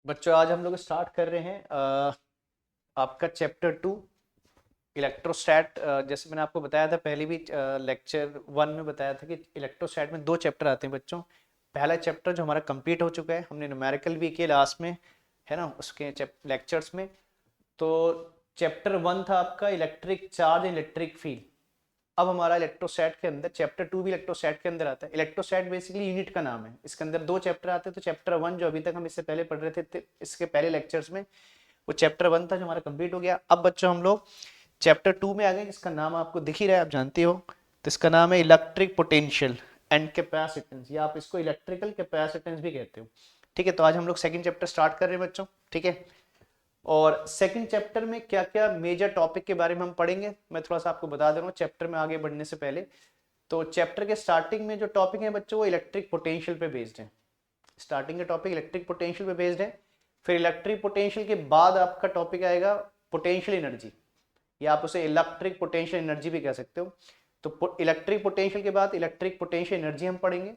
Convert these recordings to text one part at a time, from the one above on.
बच्चों आज हम लोग स्टार्ट कर रहे हैं आपका चैप्टर 2 इलेक्ट्रोस्टैट। जैसे मैंने आपको बताया था पहले भी लेक्चर 1 में बताया था कि इलेक्ट्रोस्टैट में 2 चैप्टर आते हैं बच्चों। पहला चैप्टर जो हमारा कंप्लीट हो चुका है, हमने न्यूमेरिकल भी किया लास्ट में, है ना, उसके लेक्चर्स में। तो चैप्टर 1 था आपका इलेक्ट्रिक चार्ज इलेक्ट्रिक फील्ड। अब हमारा इलेक्ट्रोस्टैट के अंदर चैप्टर 2 भी इलेक्ट्रोस्टैट के अंदर आता है। इलेक्ट्रोस्टैट बेसिकली यूनिट का नाम है, इसके अंदर 2 चैप्टर आते हैं। तो चैप्टर 1 जो अभी तक हम इससे पहले पढ़ रहे थे इसके पहले लेक्चर्स में, वो चैप्टर 1 था जो हमारा कंप्लीट हो गया। अब बच्चों हम लोग चैप्टर 2 में आ गए, जिसका नाम आपको दिख ही रहा है, आप जानते हो। तो इसका नाम है इलेक्ट्रिक पोटेंशियल एंड कैपेसिटेंस, या आप इसको इलेक्ट्रिकल कैपेसिटेंस भी कहते हो। ठीक है, तो आज हम लोग सेकंड चैप्टर स्टार्ट कर रहे हैं बच्चों। ठीक है, और सेकंड चैप्टर में क्या क्या मेजर टॉपिक के बारे में हम पढ़ेंगे मैं थोड़ा सा आपको बता दे रहा हूँ चैप्टर में आगे बढ़ने से पहले। तो चैप्टर के स्टार्टिंग में जो टॉपिक है बच्चों, वो इलेक्ट्रिक पोटेंशियल पे बेस्ड है। स्टार्टिंग का टॉपिक इलेक्ट्रिक पोटेंशियल पे बेस्ड है। फिर इलेक्ट्रिक पोटेंशियल के बाद आपका टॉपिक आएगा पोटेंशियल एनर्जी, या आप उसे इलेक्ट्रिक पोटेंशियल एनर्जी भी कह सकते हो। तो इलेक्ट्रिक पोटेंशियल के बाद इलेक्ट्रिक पोटेंशियल एनर्जी हम पढ़ेंगे।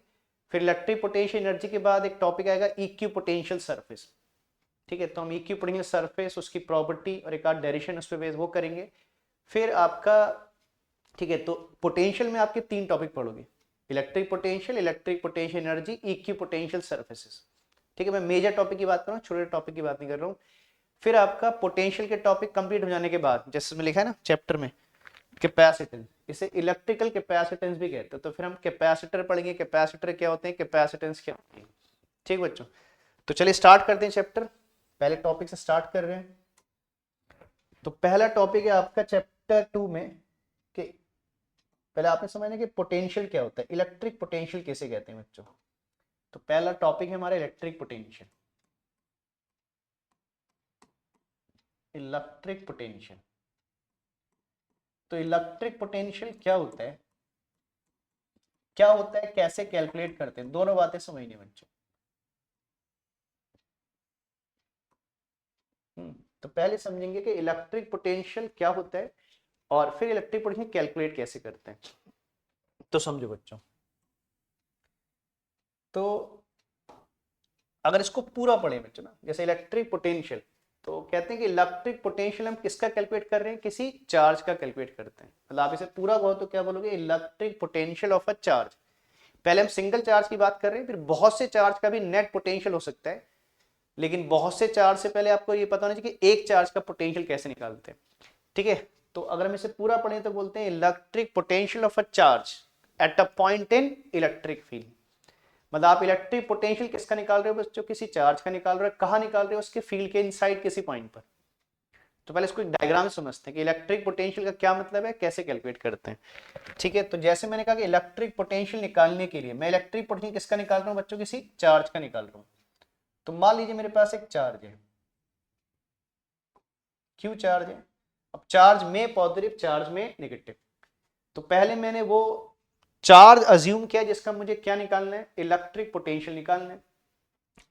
फिर इलेक्ट्रिक पोटेंशियल एनर्जी के बाद एक टॉपिक आएगा इक्यू पोटेंशियल सरफेस। ठीक है, तो हम इक्यू पढ़ेंगे सरफेस, उसकी प्रॉपर्टी और एक आध डायरेक्शन उस पर बेस वो करेंगे। फिर आपका, ठीक है, तो पोटेंशियल में आपके 3 टॉपिक पढ़ोगे, electric potential energy, equipotential surfaces. ठीक है, मैं मेजर टॉपिक की बात कर रहा हूँ, छोटे टॉपिक की बात नहीं कर रहा हूँ। फिर आपका पोटेंशियल के टॉपिक कंप्लीट हो जाने के बाद, जैसे में लिखा है ना चैप्टर में, कैपेसिटेंस, इसे इलेक्ट्रिकल कैपेसिटेंस भी कहते हैं। तो फिर हम कैपेसिटर पढ़ेंगे, कैपेसिटर क्या होते हैं, कैपेसिटेंस क्या होती है। ठीक बच्चों, तो चलिए स्टार्ट करते हैं चैप्टर। पहले टॉपिक से स्टार्ट कर रहे हैं। तो पहला टॉपिक है आपका चैप्टर 2 में कि पहले आपने समझना कि पोटेंशियल क्या होता है, इलेक्ट्रिक पोटेंशियल किसे कहते हैं बच्चों। तो पहला टॉपिक है हमारा इलेक्ट्रिक पोटेंशियल। इलेक्ट्रिक पोटेंशियल, तो इलेक्ट्रिक पोटेंशियल क्या होता है, क्या होता है, कैसे कैलकुलेट करते हैं, दोनों बातें समझनी बच्चों। तो पहले समझेंगे कि इलेक्ट्रिक पोटेंशियल क्या होता है, और फिर इलेक्ट्रिक पोटेंशियल कैलकुलेट कैसे करते हैं। तो समझो बच्चों, तो अगर इसको पूरा पढ़े बच्चों ना, जैसे इलेक्ट्रिक पोटेंशियल, तो कहते हैं कि इलेक्ट्रिक पोटेंशियल हम किसका कैलकुलेट कर रहे हैं, किसी चार्ज का कैलकुलेट करते हैं। मतलब आप इसे पूरा कहो तो क्या बोलोगे, electric potential of a charge. पहले हम सिंगल चार्ज की बात कर रहे हैं, फिर बहुत से चार्ज का भी नेट पोटेंशियल हो सकता है। लेकिन बहुत से चार्ज से पहले आपको ये पता होना चाहिए कि एक चार्ज का पोटेंशियल कैसे निकालते हैं। ठीक है, तो अगर हम इसे पूरा पढ़ें तो बोलते हैं electric potential of a charge at a point in electric field. मतलब आप इलेक्ट्रिक पोटेंशियल किसका निकाल रहे हो बच्चों, किसी चार्ज का निकाल रहे हो। कहां निकाल रहे हो, उसके फील्ड के इनसाइड किसी पॉइंट पर। तो पहले इसको डायग्राम समझते हैं कि इलेक्ट्रिक पोटेंशियल का क्या मतलब है, कैसे कैलकुलेट करते हैं। ठीक है, तो जैसे मैंने कहा कि इलेक्ट्रिक पोटेंशियल निकालने के लिए मैं इलेक्ट्रिक पोटेंशियल किसका निकाल रहा हूं बच्चों, किसी चार्ज का निकाल रहा हूं। तो मान लीजिए मेरे पास एक चार्ज है, क्यू चार्ज है। अब चार्ज में पॉजिटिव, चार्ज में नेगेटिव। तो पहले मैंने वो चार्ज अज्यूम किया जिसका मुझे क्या निकालना है, इलेक्ट्रिक पोटेंशियल निकालना है।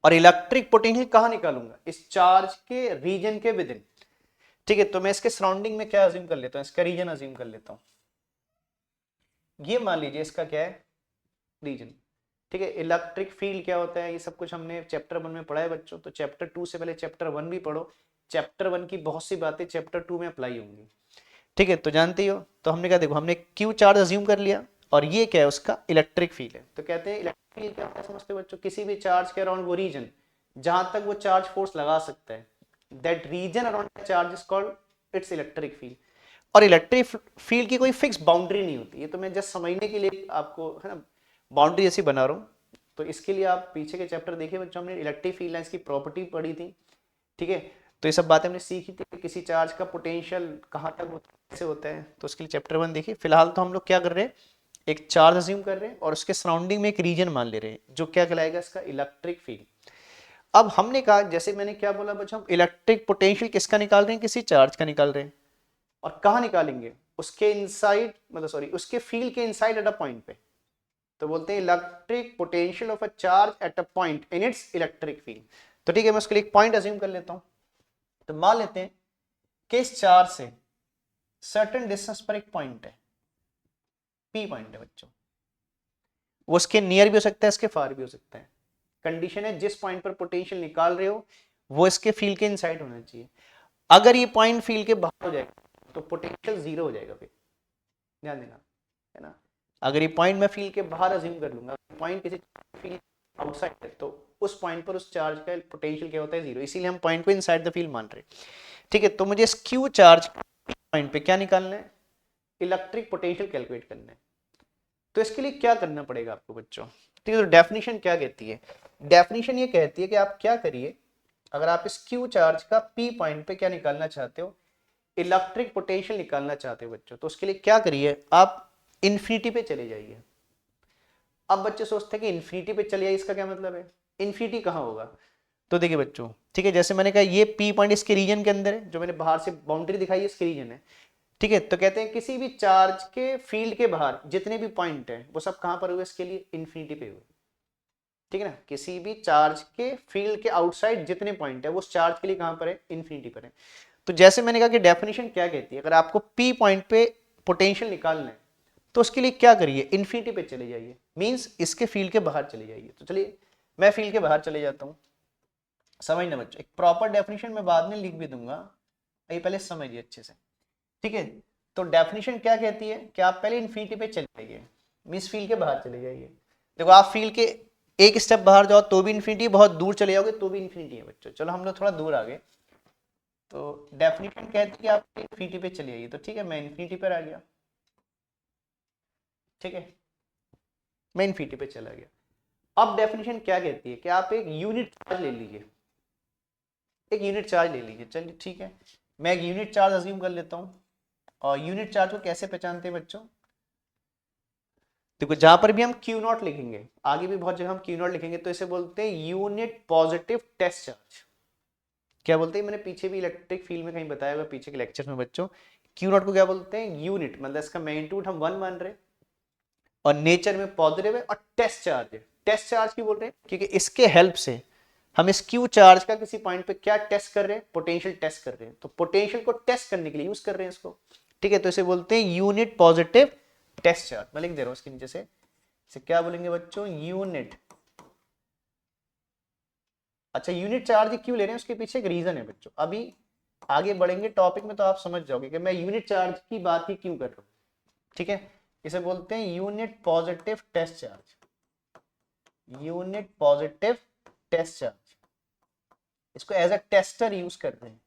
और इलेक्ट्रिक पोटेंशियल कहां निकालूंगा, इस चार्ज के रीजन के विद इन। ठीक है, तो मैं इसके सराउंडिंग में क्या अज्यूम कर लेता हूं, इसका रीजन अज्यूम कर लेता हूं। ये मान लीजिए इसका क्या है, रीजन। ठीक है, इलेक्ट्रिक फील्ड क्या होता है, ये सब कुछ हमने चैप्टर 1 में पढ़ा है बच्चों। तो चैप्टर 2 से पहले चैप्टर 1 भी पढ़ो। चैप्टर 1 की बहुत सी बातें चैप्टर 2 में अप्लाई होंगी। ठीक है, तो जानते ही हो। तो हमने क्या, देखो हमने क्यू चार्ज अज्यूम कर लिया, और ये क्या है, उसका इलेक्ट्रिक फील्ड है। तो कहते हैं इलेक्ट्रिक फील्ड क्या होता है, समझते हो बच्चों, किसी भी चार्ज के अराउंड वो रीजन जहां तक वो चार्ज फोर्स लगा सकता है, that region around the charge is called its electric field. और इलेक्ट्रिक फील्ड की कोई फिक्स बाउंड्री नहीं होती, ये तो मैं जस्ट समझने के लिए आपको, है ना, बाउंड्री जैसी बना रहा हूँ। तो इसके लिए आप पीछे के चैप्टर देखिए बच्चों, हमने इलेक्ट्रिक फील्ड लाइंस की प्रॉपर्टी पढ़ी थी। ठीक है, तो ये सब बातें हमने सीखी थी कि किसी चार्ज का पोटेंशियल कहाँ तक कैसे होता है। तो उसके लिए चैप्टर 1 देखिए। फिलहाल तो हम लोग क्या कर रहे हैं, एक चार्ज अज्यूम कर रहे हैं और उसके सराउंडिंग में एक रीजन मान ले रहे हैं, जो क्या कहलाएगा, इसका इलेक्ट्रिक फील्ड। अब हमने कहा, जैसे मैंने क्या बोला बच्चों, हम इलेक्ट्रिक पोटेंशियल किसका निकाल रहे हैं, किसी चार्ज का निकाल रहे हैं। और कहाँ निकालेंगे, उसके इनसाइड, मतलब सॉरी, उसके फील्ड के इनसाइड एट अ पॉइंट पे। तो बोलते हैं electric potential of a charge at a point in its electric field. तो ठीक है, मैं उसके लिए एक पॉइंट अज्यूम कर लेता हूं। तो मान लेते हैं कि इस चार्ज से सर्टेन डिस्टेंस पर एक पॉइंट है, पी पॉइंट है बच्चों। वो उसके नियर भी हो सकता है, इसके फार भी हो सकता है। कंडीशन है जिस पॉइंट पर पोटेंशियल निकाल रहे हो वो इसके फील्ड के इनसाइड होना चाहिए। अगर ये पॉइंट फील्ड के बाहर हो जाएगा तो पोटेंशियल जीरो हो जाएगा, फिर ध्यान देना, है ना। अगर ये पॉइंट मैं फील्ड के बाहर अज्यूम कर लूंगा, पॉइंट किसी फील्ड आउटसाइड है, तो उस पॉइंट पर उस चार्ज का पोटेंशियल क्या होता है, जीरो, इसीलिए हम पॉइंट को इनसाइड द फील्ड मान रहे हैं। ठीक है, तो मुझे इस क्यू चार्ज पॉइंट पे क्या निकालना है, इलेक्ट्रिक पोटेंशियल कैलकुलेट करना है। तो इसके लिए क्या करना पड़ेगा आपको बच्चों, ठीक है। तो डेफिनेशन क्या कहती है, डेफिनेशन ये कहती है कि आप क्या करिए, अगर आप इस क्यू चार्ज का पी पॉइंट पे क्या निकालना चाहते हो, इलेक्ट्रिक पोटेंशियल निकालना चाहते हो बच्चों, तो उसके लिए क्या करिए, आप इन्फिनिटी पे चले जाइए। अब बच्चे सोचते हैं कि इन्फिनिटी पे चले जाइए, इसका क्या मतलब है, इन्फिनिटी कहाँ होगा। तो देखिए बच्चों, ठीक है, जैसे मैंने कहा ये पी पॉइंट इसके रीजन के अंदर है, जो मैंने बाहर से बाउंड्री दिखाई है इसके रीजन है। ठीक है, तो कहते हैं किसी भी चार्ज के फील्ड के बाहर जितने भी पॉइंट हैं वो सब कहां पर हुए, इसके लिए इन्फिनिटी पे हुए। ठीक है ना, किसी भी चार्ज के फील्ड के आउटसाइड जितने पॉइंट है वो उस चार्ज के लिए कहां पर है, इन्फिनिटी पर है। तो जैसे मैंने कहा कि डेफिनेशन क्या कहती है, अगर आपको पी पॉइंट पे पोटेंशियल निकालना है तो उसके लिए क्या करिए, इन्फिनिटी पे चले जाइए, मींस इसके फील्ड के बाहर चले जाइए। तो चलिए मैं फील्ड के बाहर चले जाता हूं। समझना बच्चों, एक प्रॉपर डेफिनेशन मैं बाद में लिख भी दूंगा, ये पहले समझिए अच्छे से। ठीक है, तो डेफिनेशन क्या कहती है कि आप पहले इन्फिनिटी पे चले जाइए, मींस फील्ड के बाहर चले जाइए। देखो आप फील्ड के एक स्टेप बाहर जाओ तो भी इन्फिनिटी, बहुत दूर चले जाओगे तो भी इन्फिनिटी है बच्चों। चलो हम लोग थोड़ा दूर आ गए, तो डेफिनेशन कहती है कि आप इन्फिनिटी पे चले जाइए। तो ठीक है, मैं इन्फिनिटी पर आ गया। ठीक है, मैं इन्फिनिटी पे चला गया। अब डेफिनेशन क्या कहती है कि आप एक यूनिट चार्ज ले लीजिए, एक यूनिट चार्ज ले लीजिए। चलिए ठीक है, मैं एक यूनिट चार्ज अज्यूम कर लेता हूँ। और यूनिट चार्ज को कैसे पहचानते हैं बच्चों, देखो जहां पर भी हम क्यू नॉट लिखेंगे, आगे भी बहुत जगह हम क्यू नॉट लिखेंगे, तो इसे बोलते हैं यूनिट पॉजिटिव टेस्ट चार्ज। क्या बोलते हैं, मैंने पीछे भी इलेक्ट्रिक फील्ड में कहीं बताया हुआ पीछे के लेक्चर में बच्चों, क्यू नॉट को क्या बोलते हैं, यूनिट, मतलब इसका मैग्नीट्यूड हम 1 मान रहे हैं और नेचर में पॉजिटिव है, और टेस्ट चार्ज है। टेस्ट चार्ज क्यों बोल रहे हैं, क्योंकि इसके हेल्प से हम इस क्यू चार्ज का किसी पॉइंट पे क्या टेस्ट कर रहे हैं, पोटेंशियल टेस्ट कर रहे हैं। तो पोटेंशियल को टेस्ट करने के लिए यूज कर रहे हैं इसको। ठीक है, तो इसे बोलते हैं यूनिट पॉजिटिव टेस्ट चार्ज। मैं लिख दे रहा हूं इसके नीचे से, इसे क्या बोलेंगे बच्चों, यूनिट। अच्छा, यूनिट चार्ज क्यों ले रहे हैं, उसके पीछे एक रीजन है बच्चों। अभी आगे बढ़ेंगे टॉपिक में तो आप समझ जाओगे कि मैं यूनिट चार्ज की बात ही क्यों कर रहा हूं। ठीक है, इसे बोलते हैं unit positive test charge, unit positive test charge. इसको एज अ टेस्टर यूज करते हैं।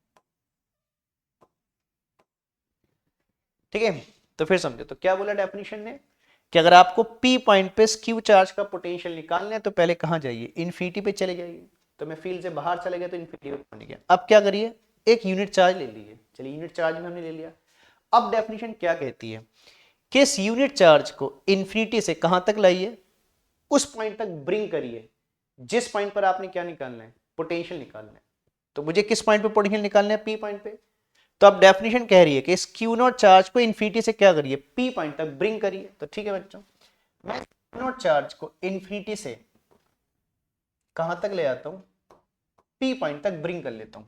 ठीक है, तो फिर समझो, तो क्या बोला डेफिनेशन ने कि अगर आपको पी पॉइंट पे क्यू चार्ज का पोटेंशियल निकालना है तो पहले कहां जाइए, इन्फिनिटी पे चले जाइए। तो मैं फील्ड से बाहर चले गया तो इन्फिनिटी पे पहुंच गया। अब क्या करिए, एक यूनिट चार्ज ले लीजिए। चलिए यूनिट चार्ज में हमने ले लिया। अब डेफिनेशन क्या कहती है कि इस यूनिट चार्ज को इन्फिनिटी से कहां तक लाइए, उस पॉइंट तक ब्रिंग करिए जिस पॉइंट पर आपने क्या निकालना है, पोटेंशियल निकालना है। तो मुझे किस पॉइंट पे पोटेंशियल निकालना है, पी पॉइंट पे। तो अब डेफिनेशन कह रही है कि इस क्यू नॉट चार्ज को इन्फिनिटी से क्या करिए, पी पॉइंट तक ब्रिंग करिए। तो ठीक है बच्चों, मैं क्यू नॉट चार्ज को इन्फिनिटी से कहां तक ले आता हूं, पी पॉइंट तक ब्रिंग कर लेता हूं।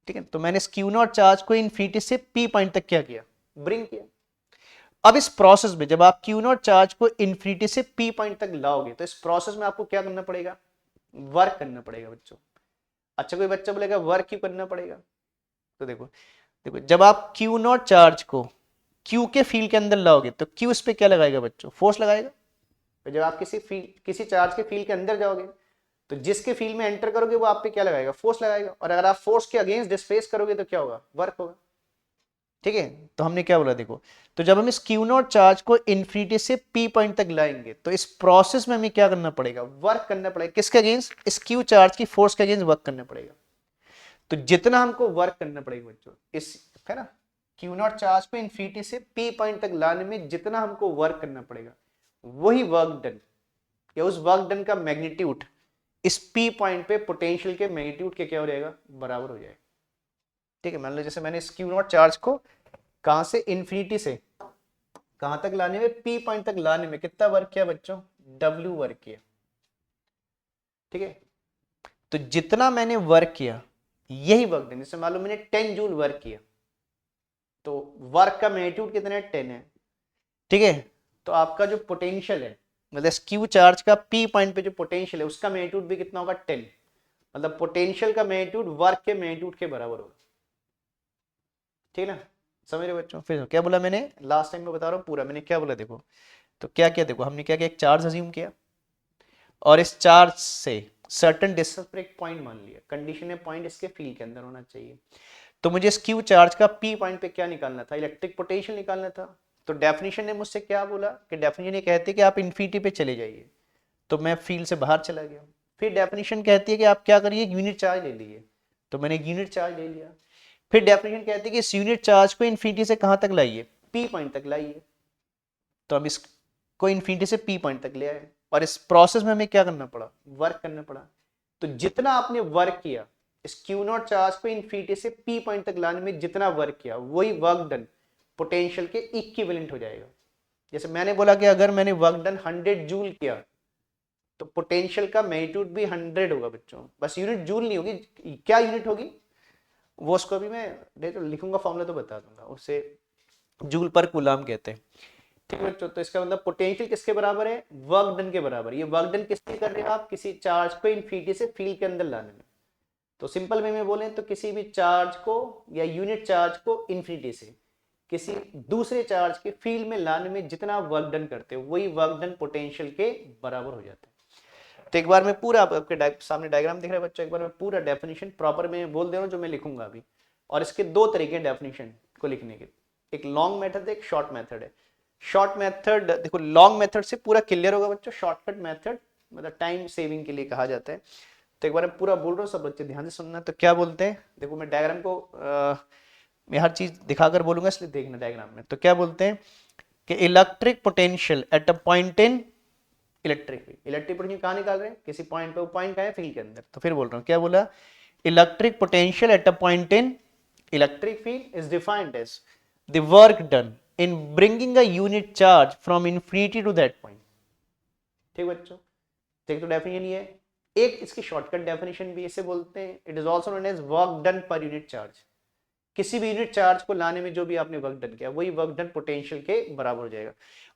ठीक है, तो मैंने इस क्यू नॉट चार्ज को इन्फिनिटी से पी पॉइंट तक क्या किया, ब्रिंग किया। अब इस प्रोसेस में जब आप क्यू नॉट चार्ज को इन्फिनिटी से पी पॉइंट तक लाओगे तो इस प्रोसेस में आपको क्या करना पड़ेगा, वर्क करना पड़ेगा बच्चों। अच्छा, कोई बच्चा बोलेगा वर्क क्यों करना पड़ेगा, तो देखो देखो जब आप क्यू नॉट चार्ज को क्यू के फील्ड के अंदर लाओगे तो क्यू इस पे क्या लगाएगा बच्चों, फोर्स लगाएगा। तो जब आप किसी चार्ज के फील्ड के अंदर जाओगे तो जिसके फील्ड में एंटर करोगे वो आप पे क्या लगाएगा, फोर्स लगाएगा। और अगर आप फोर्स के अगेंस्ट डिस्प्लेस करोगे तो क्या होगा, वर्क होगा। ठीक है, तो हमने क्या बोला देखो, तो जब हम इस क्यू नॉट चार्ज को इन्फिनिटी से पी पॉइंट तक लाएंगे तो इस प्रोसेस में हमें क्या करना पड़ेगा, वर्क करना पड़ेगा। किसके अगेंस्ट, इस क्यू चार्ज की फोर्स के अगेंस्ट वर्क करना पड़ेगा। तो जितना हमको वर्क करना पड़ेगा बच्चों इस, है ना, क्यू नॉट चार्ज को इन्फिनिटी से पी पॉइंट तक लाने में जितना हमको वर्क करना पड़ेगा, वही वर्क डन या उस वर्क डन का मैग्नीट्यूड इस पी पॉइंट पे पोटेंशियल के मैग्नीट्यूड के क्या हो जाएगा, बराबर हो जाएगा। ठीक है, मान लो जैसे मैंने इस क्यू नॉट चार्ज को कहां से, इन्फिनिटी से कहां तक लाने में, पी पॉइंट तक लाने में कितना वर्क किया बच्चों, डब्ल्यू वर्क किया। ठीक है, तो जितना मैंने वर्क किया यही वर्क डन। जैसे मान लो मैंने 10 जूल वर्क किया तो वर्क का मैग्नीट्यूड कितना है, 10 है। ठीक है, तो आपका जो पोटेंशियल है, मतलब क्यू चार्ज का पी पॉइंट पे जो पोटेंशियल है उसका मैग्नीट्यूड भी कितना होगा, 10। मतलब पोटेंशियल का मैग्नीट्यूड वर्क के मैग्नीट्यूड के बराबर होगा, ठीक है ना, समझ रहे बच्चों। फिर क्या बोला मैंने, लास्ट टाइम मैं बता रहा हूँ पूरा मैंने क्या बोला देखो, तो क्या क्या देखो हमने क्या किया, एक चार्ज अज्यूम किया और इस चार्ज से सर्टेन डिस्टेंस पर एक पॉइंट मान लिया, कंडीशन है पॉइंट इसके फील्ड के अंदर होना चाहिए। तो मुझे इस क्यू चार्ज का पी पॉइंट पे क्या निकालना था, इलेक्ट्रिक पोटेंशियल निकालना था। तो डेफिनेशन ने मुझसे क्या बोला कि डेफिनेशन ये कहती है कि आप इन्फिनिटी पे चले जाइए, तो मैं फील्ड से बाहर चला गया। फिर डेफिनेशन कहती है कि आप क्या करिए, यूनिट चार्ज ले लीजिए, तो मैंने यूनिट चार्ज ले लिया। फिर डेफिनेशन कहती है कि इस यूनिट चार्ज को इन्फिनिटी से कहां तक लाइए, पी पॉइंट तक लाइए, तो हम इसको इन्फिनिटी से पी पॉइंट तक ले आए। और इस प्रोसेस में हमें क्या करना पड़ा, वर्क करना पड़ा। तो जितना आपने वर्क किया इस क्यू नॉट चार्ज को इन्फिनिटी से पी पॉइंट तक लाने में, जितना वर्क किया वही वर्क डन पोटेंशियल के इक्विवेलेंट हो जाएगा। जैसे मैंने बोला कि अगर मैंने वर्क डन 100 जूल किया तो पोटेंशियल का मैग्नीट्यूड भी 100 होगा बच्चों, बस यूनिट जूल नहीं होगी, क्या यूनिट होगी वो उसको भी मैं तो लिखूंगा, फॉर्मूला तो बता दूंगा, उससे जूल पर कूलाम कहते हैं, ठीक है बच्चों। तो इसका मतलब पोटेंशियल किसके बराबर है, वर्क डन के बराबर। ये वर्क डन किसके कर रहे हैं आप, किसी चार्ज को इन्फिनिटी से फील्ड के अंदर लाने में। तो सिंपल वे में बोले तो किसी भी चार्ज को या यूनिट चार्ज को इन्फिनिटी से किसी दूसरे चार्ज के फील्ड में लाने में जितना वर्क डन करते हो वही वर्क डन पोटेंशियल के बराबर हो जाता है। तो एक बार मैं पूरा आपके सामने डायग्राम दिख रहा है बच्चों, एक बार मैं पूरा डेफिनेशन प्रॉपर में बोल दे रहा हूँ जो मैं लिखूंगा अभी। और इसके दो तरीके हैं डेफिनेशन को लिखने के, एक लॉन्ग मेथड है, एक शॉर्ट मेथड है। शॉर्ट मेथड देखो, लॉन्ग मेथड से पूरा क्लियर होगा बच्चों, शॉर्टकट मेथड मतलब टाइम सेविंग के लिए कहा जाता है। तो एक बार मैं पूरा बोल रहा हूँ, सब बच्चे ध्यान से सुनना। तो क्या बोलते हैं देखो, मैं डायग्राम को मैं हर चीज दिखाकर बोलूंगा इसलिए देखना डायग्राम में। तो क्या बोलते हैं कि electric potential at a point in electric field, electric potential कहाँ निकाल रहे हैं, किसी पॉइंट पे, वो पॉइंट कहाँ है, फील्ड के अंदर। तो फिर बोल रहा हूँ क्या बोला, electric potential at a point in electric field is defined as the work done in bringing a unit charge from infinity to that point. ठीक बच्चों, ठीक, तो डेफिनेशन ये है। एक इसकी शॉर्टकट डेफिनेशन भी इसे बोलते हैं, it is also known as work done per unit charge. किसी भी यूनिट चार्ज को लाने में जो भी आपने वर्क डन किया वही वर्क डन पोटेंशियल के बराबर हो जाएगा।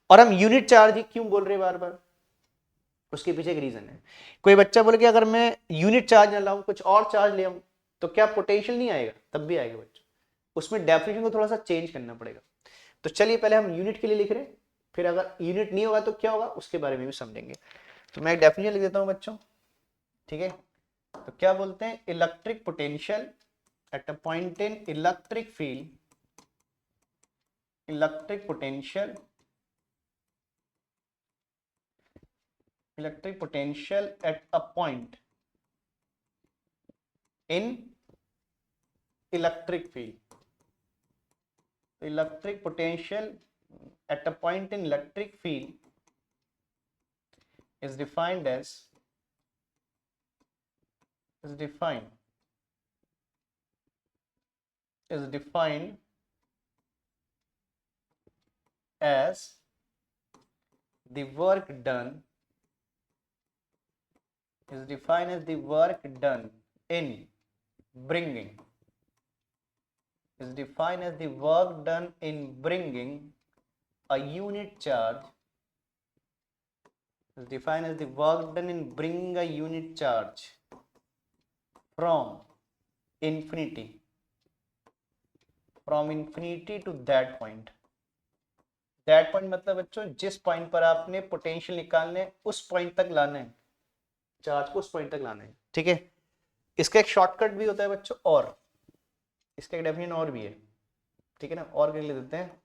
और हम यूनिट चार्ज ही क्यों बोल रहे हैं बार बार, उसके पीछे एक रीजन है। कोई बच्चा बोले कि अगर मैं यूनिट चार्ज ना लाऊं कुछ और चार्ज ले आऊं तो क्या पोटेंशियल नहीं आएगा, तब भी आएगा बच्चों। उसमें डेफिनेशन को थोड़ा सा चेंज करना पड़ेगा। तो चलिए पहले हम यूनिट के लिए लिख रहे हैं, फिर अगर यूनिट नहीं होगा तो क्या होगा उसके बारे में भी समझेंगे। तो मैं एक डेफिनेशन लिख देता हूं बच्चों, ठीक है। तो क्या बोलते हैं, electric potential at a point in electric field, electric potential, electric potential at a point in electric field, electric potential at a point in electric field is defined as is defined is defined as the work done is defined as the work done in bringing is defined as the work done in bringing a unit charge is defined as the work done in bringing a unit charge from infinity to that point. That point मतलब बच्चों जिस point पर आपने potential निकालने उस point तक लाना है, चार्ज को उस पॉइंट तक लाना है, ठीक है। इसका एक शॉर्टकट भी होता है बच्चों, और इसका एक डेफिनेशन और भी है, ठीक है ना, और कर ले देते हैं,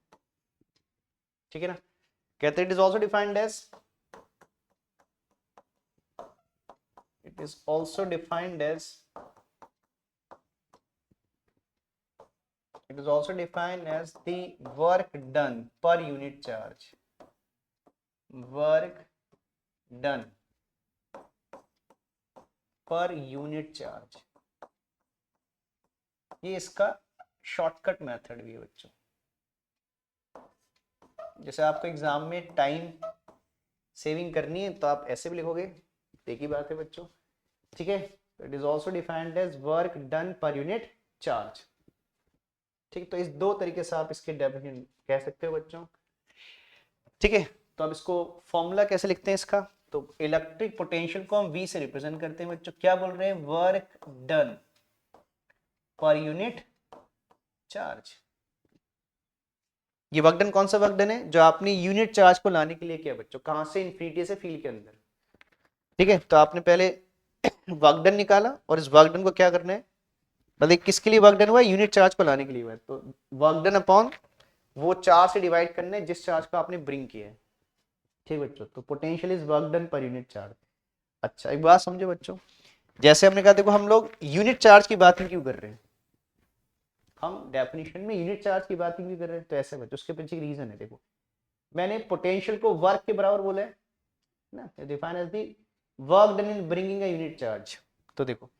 ठीक है ना। कहते हैं it is also defined as it is also defined as it is also defined as the work done per unit charge, work done per unit charge। ये इसका शॉर्टकट मेथड भी है बच्चों। जैसे आपको एग्जाम में टाइम सेविंग करनी है तो आप ऐसे भी लिखोगे, एक ही बात है बच्चों, ठीक है। It is also defined as work done per unit charge, ठीक। तो इस दो तरीके से आप इसके डेफिनेशन कह सकते हो बच्चों, ठीक है। तो अब इसको फॉर्मूला कैसे लिखते हैं इसका, तो इलेक्ट्रिक पोटेंशियल को हम V से रिप्रेजेंट करते हैं बच्चों। क्या बोल रहे हैं? Work done per unit charge. ये वर्क डन कौन सा वर्क डन है? जो आपने यूनिट चार्ज को लाने के लिए किया बच्चों। कहां से? इन्फिनिटी से फील्ड के अंदर। ठीक है, तो आपने पहले वर्क डन निकाला और इस वर्क डन को क्या करना है, मतलब किसके लिए वर्क डन हुआ? यूनिट चार्ज को लाने के लिए हुआ है। तो वर्क डन अपॉन वो चार्ज से डिवाइड करना है जिस चार्ज को आपने ब्रिंग किया है। ठीक बच्चों, तो potential is work done per unit charge. अच्छा एक बात समझो बच्चों, जैसे हमने कहा देखो हम लोग यूनिट चार्ज की बात क्यों कर रहे हैं, हम डेफिनेशन में यूनिट चार्ज की बात क्यों कर रहे हैं, तो ऐसे बच्चों उसके पीछे रीजन है। देखो मैंने पोटेंशियल को वर्क के बराबर बोला है ना, define as the work done in bringing a unit charge. तो देखो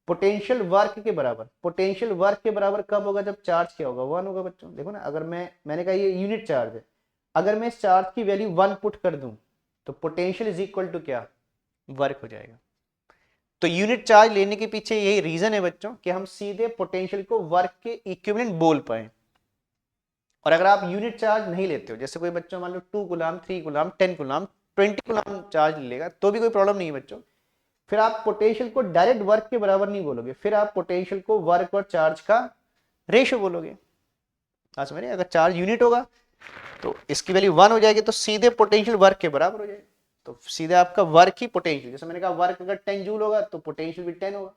पोटेंशियल वर्क के बराबर, पोटेंशियल वर्क के बराबर कब होगा? जब चार्ज क्या होगा? 1 होगा बच्चों। देखो ना, अगर मैंने कहा ये यूनिट चार्ज है, अगर मैं इस चार्ज की वैल्यू 1 पुट कर दूं तो पोटेंशियल इज इक्वल टू क्या? वर्क हो जाएगा। तो यूनिट चार्ज लेने के पीछे यही रीजन है बच्चों कि हम सीधे पोटेंशियल को वर्क के इक्विवेलेंट बोल पाए। और अगर आप यूनिट चार्ज नहीं लेते हो, जैसे कोई बच्चों मान लो 2 गुलाम, 3 गुलाम, 10 गुलाम, 20 गुलाम चार्ज लेगा तो भी कोई प्रॉब्लम नहीं है बच्चों। फिर आप पोटेंशियल को डायरेक्ट वर्क के बराबर नहीं बोलोगे, फिर आप पोटेंशियल को वर्क और चार्ज का रेशियो बोलोगे। समझ रहे? अगर चार्ज यूनिट होगा तो इसकी वैल्यू 1 हो जाएगी, तो सीधे पोटेंशियल वर्क के बराबर हो जाएगा। तो सीधे आपका वर्क ही पोटेंशियल, जैसे मैंने कहा वर्क अगर 10 जूल होगा तो पोटेंशियल भी 10 होगा।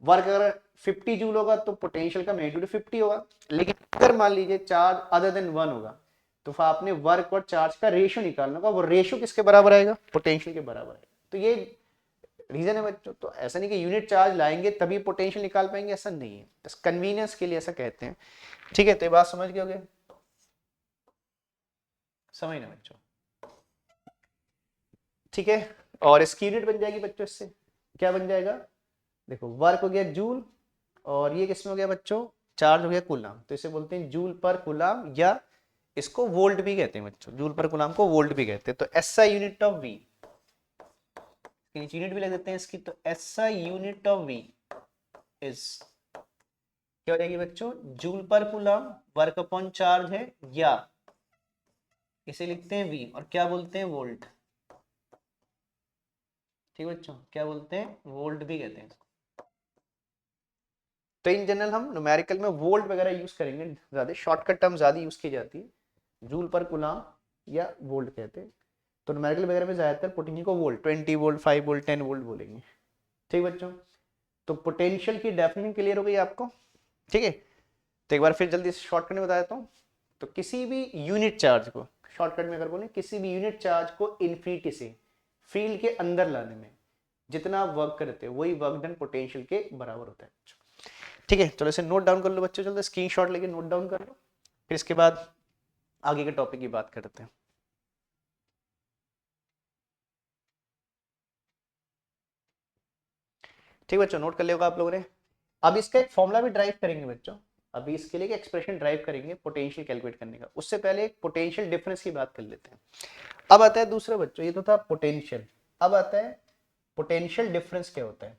वर्क अगर 50 जूल होगा तो पोटेंशियल का मैग्नीट्यूड 50 होगा। लेकिन अगर मान लीजिए चार्ज अदर देन 1 होगा तो फिर आपने वर्क और चार्ज का रेशियो निकालना होगा। वो रेशियो किसके बराबर आएगा? पोटेंशियल के बराबर आएगा। तो ये रीजन है बच्चों। तो ऐसा नहीं कि यूनिट चार्ज लाएंगे तभी पोटेंशियल निकाल पाएंगे, ऐसा नहीं है, बस कन्वीनियंस के लिए ऐसा कहते हैं। ठीक है, तो ये बात समझ गए होगे? समझ ना बच्चों? ठीक है, और इसकी यूनिट बन जाएगी बच्चों, इससे क्या बन जाएगा? देखो वर्क हो गया जूल और ये किसमें हो गया बच्चों? चार्ज हो गया कूलाम। तो इसे बोलते हैं जूल पर कूलाम, या इसको वोल्ट भी कहते हैं बच्चों। जूल पर कूलाम को वोल्ट भी कहते हैं। तो SI unit of V, unit भी लग देते हैं इसकी। तो SI unit of V is क्या हो जाएगी बच्चों? जूल पर कूलाम, वर्क अपॉन चार्ज है, या इसे लिखते हैं वी और क्या बोलते हैं? वोल्ट। ठीक बच्चों, क्या बोलते हैं? वोल्ट भी कहते हैं। तो इन जनरल हम न्यूमेरिकल में वोल्ट वगैरह यूज करेंगे, ज्यादा शॉर्टकट टर्म ज्यादा यूज की जाती है। जूल पर कूलाम या वोल्ट कहते हैं। तो न्यूमेरिकल वगैरह में ज्यादातर पोटेंशियल को वोल्ट, 20 वोल्ट, 5 वोल्ट, 10 वोल्ट बोलेंगे। ठीक बच्चों, तो पोटेंशियल की डेफिनेशन क्लियर हो गई आपको? ठीक है, तो एक बार फिर जल्दी से शॉर्टकट में बता देता हूँ। तो किसी भी यूनिट चार्ज को शॉर्टकट में अगर बोले, किसी भी यूनिट चार्ज को इन्फिनिटी से फील्ड के अंदर लाने में जितना आप वर्क करते हो वही वर्क डन पोटेंशियल के बराबर होता है। ठीक है, चलो इसे नोट डाउन कर लो बच्चों, जल्दी स्क्रीनशॉट लेके नोट डाउन कर लो, फिर इसके बाद आगे के टॉपिक की बात करते हैं। ठीक बच्चों, नोट कर लिया आप लोगों ने। अब इसका एक फॉर्मूला भी ड्राइव करेंगे बच्चों। अभी इसके लिए एक्सप्रेशन ड्राइव करेंगे पोटेंशियल कैलकुलेट करने का। उससे पहले एक पोटेंशियल डिफरेंस की बात कर लेते हैं। अब आता है दूसरा बच्चों, ये तो था पोटेंशियल। अब आता है पोटेंशियल डिफरेंस क्या होता है।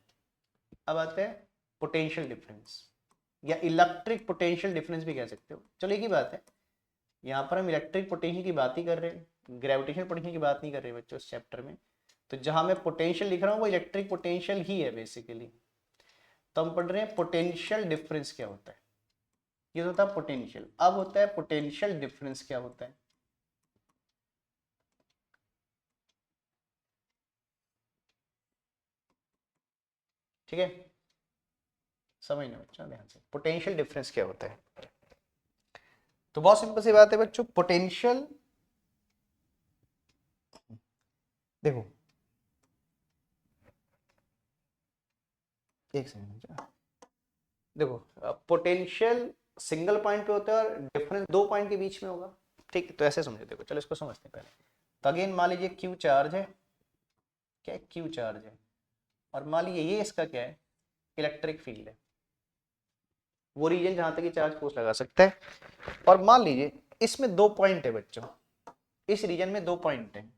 अब आता है पोटेंशियल डिफरेंस, या इलेक्ट्रिक पोटेंशियल डिफरेंस भी कह सकते हो। चलो एक ही बात है, यहाँ पर हम इलेक्ट्रिक पोटेंशियल की बात ही कर रहे हैं, ग्रेविटेशनल पोटेंशियल की बात नहीं कर रहे बच्चों इस चैप्टर में। तो जहां मैं पोटेंशियल लिख रहा हूँ वो इलेक्ट्रिक पोटेंशियल ही है बेसिकली। तो हम पढ़ रहे हैं पोटेंशियल डिफरेंस क्या होता है। ये होता है पोटेंशियल। अब होता है पोटेंशियल डिफरेंस क्या होता है। ठीक है, समझना बच्चों ध्यान से, पोटेंशियल डिफरेंस क्या होता है। तो बहुत सिंपल सी बात है बच्चों, पोटेंशियल देखो, एक सेकंड देखो, पोटेंशियल सिंगल पॉइंट पे होता है और डिफरेंस 2 पॉइंट के बीच में होगा। ठीक, तो ऐसे समझो। देखो चलो इसको समझते हैं पहले। तो अगेन मान लीजिए क्यू चार्ज है, क्या क्यू चार्ज है, और मान लीजिए ये इसका क्या है? इलेक्ट्रिक फील्ड है, वो रीजन जहां तक ये चार्ज फोर्स लगा सकता है। और मान लीजिए इसमें 2 पॉइंट है बच्चों, इस रीजन में 2 पॉइंट है।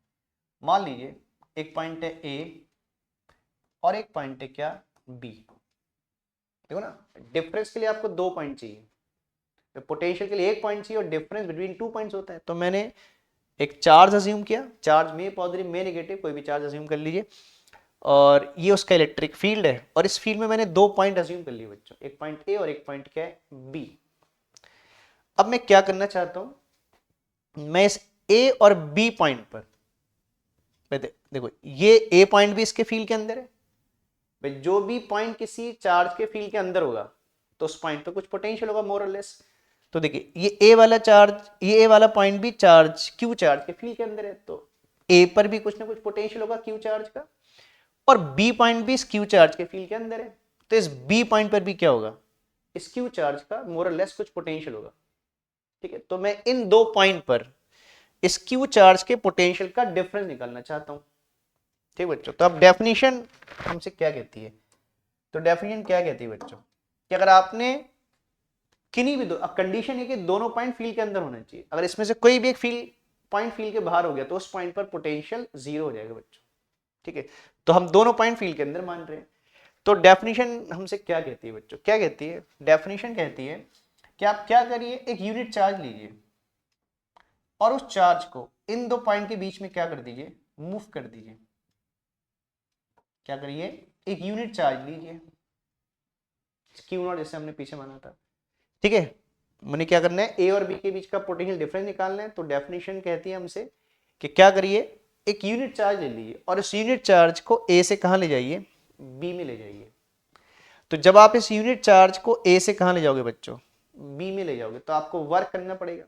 मान लीजिए एक पॉइंट है ए और एक पॉइंट है क्या? बी। देखो ना, डिफरेंस के लिए आपको 2 पॉइंट चाहिए, पोटेंशियल के लिए 1 पॉइंट चाहिए और डिफरेंस बिटवीन 2 पॉइंट्स होता है। तो मैंने एक चार्ज अज्यूम किया, चार्ज में पॉजिटिव में नेगेटिव, कोई भी चार्ज अज्यूम कर लीजिए, और ये उसका इलेक्ट्रिक फील्ड है, और इस फील्ड में मैंने दो पॉइंट अज्यूम कर लिए बच्चों, एक पॉइंट ए और एक पॉइंट क्या है बी। अब मैं क्या करना चाहता हूं, मैं इस ए और बी पॉइंट पर देखो ये ए पॉइंट भी इसके फील्ड के अंदर है भाई, जो भी पॉइंट किसी चार्ज के फील्ड के अंदर होगा तो उस पॉइंट पे कुछ पोटेंशियल होगा मोर और लेस। तो देखिए ये ए वाला चार्ज, ये ए वाला पॉइंट भी चार्ज क्यू चार्ज के फील्ड के अंदर है, तो ए पर भी कुछ ना कुछ पोटेंशियल होगा क्यू चार्ज का, और बी पॉइंट भी इस क्यू चार्ज के फील्ड के अंदर है, तो इस बी पॉइंट पर भी क्या होगा, इस क्यू चार्ज का मोर और लेस कुछ पोटेंशियल होगा। ठीक है, तो मैं इन दो पॉइंट पर इस क्यू चार्ज के पोटेंशियल का डिफरेंस निकालना चाहता हूं। ठीक बच्चों, तो अब डेफिनेशन हमसे क्या कहती है, तो डेफिनेशन क्या कहती है बच्चों कि अगर आपने किन्हीं भी दो, अब कंडीशन है कि दोनों पॉइंट फील्ड के अंदर होना चाहिए, अगर इसमें से कोई भी एक फील्ड पॉइंट फील्ड के बाहर हो गया तो उस पॉइंट पर पोटेंशियल जीरो हो जाएगा बच्चों। ठीक है, तो हम दोनों पॉइंट फील्ड के अंदर मान रहे हैं। तो डेफिनेशन हमसे क्या कहती है बच्चों, क्या कहती है, डेफिनेशन कहती है कि आप क्या करिए, एक यूनिट चार्ज लीजिए और उस चार्ज को इन दो पॉइंट के बीच में क्या कर दीजिए, मूव कर दीजिए। क्या करिए, एक यूनिट चार्ज लीजिए क्यू नॉट, जैसे हमने पीछे माना था। ठीक है, मैंने क्या करना है, ए और बी के बीच का पोटेंशियल डिफरेंस निकालना है। तो डेफिनेशन कहती है हमसे कि क्या करिए, एक यूनिट चार्ज ले लीजिए और इस यूनिट चार्ज को ए से कहां ले जाइए, बी में ले जाइए। तो जब आप इस यूनिट चार्ज को ए से कहां ले जाओगे बच्चों, बी में ले जाओगे, तो आपको वर्क करना पड़ेगा।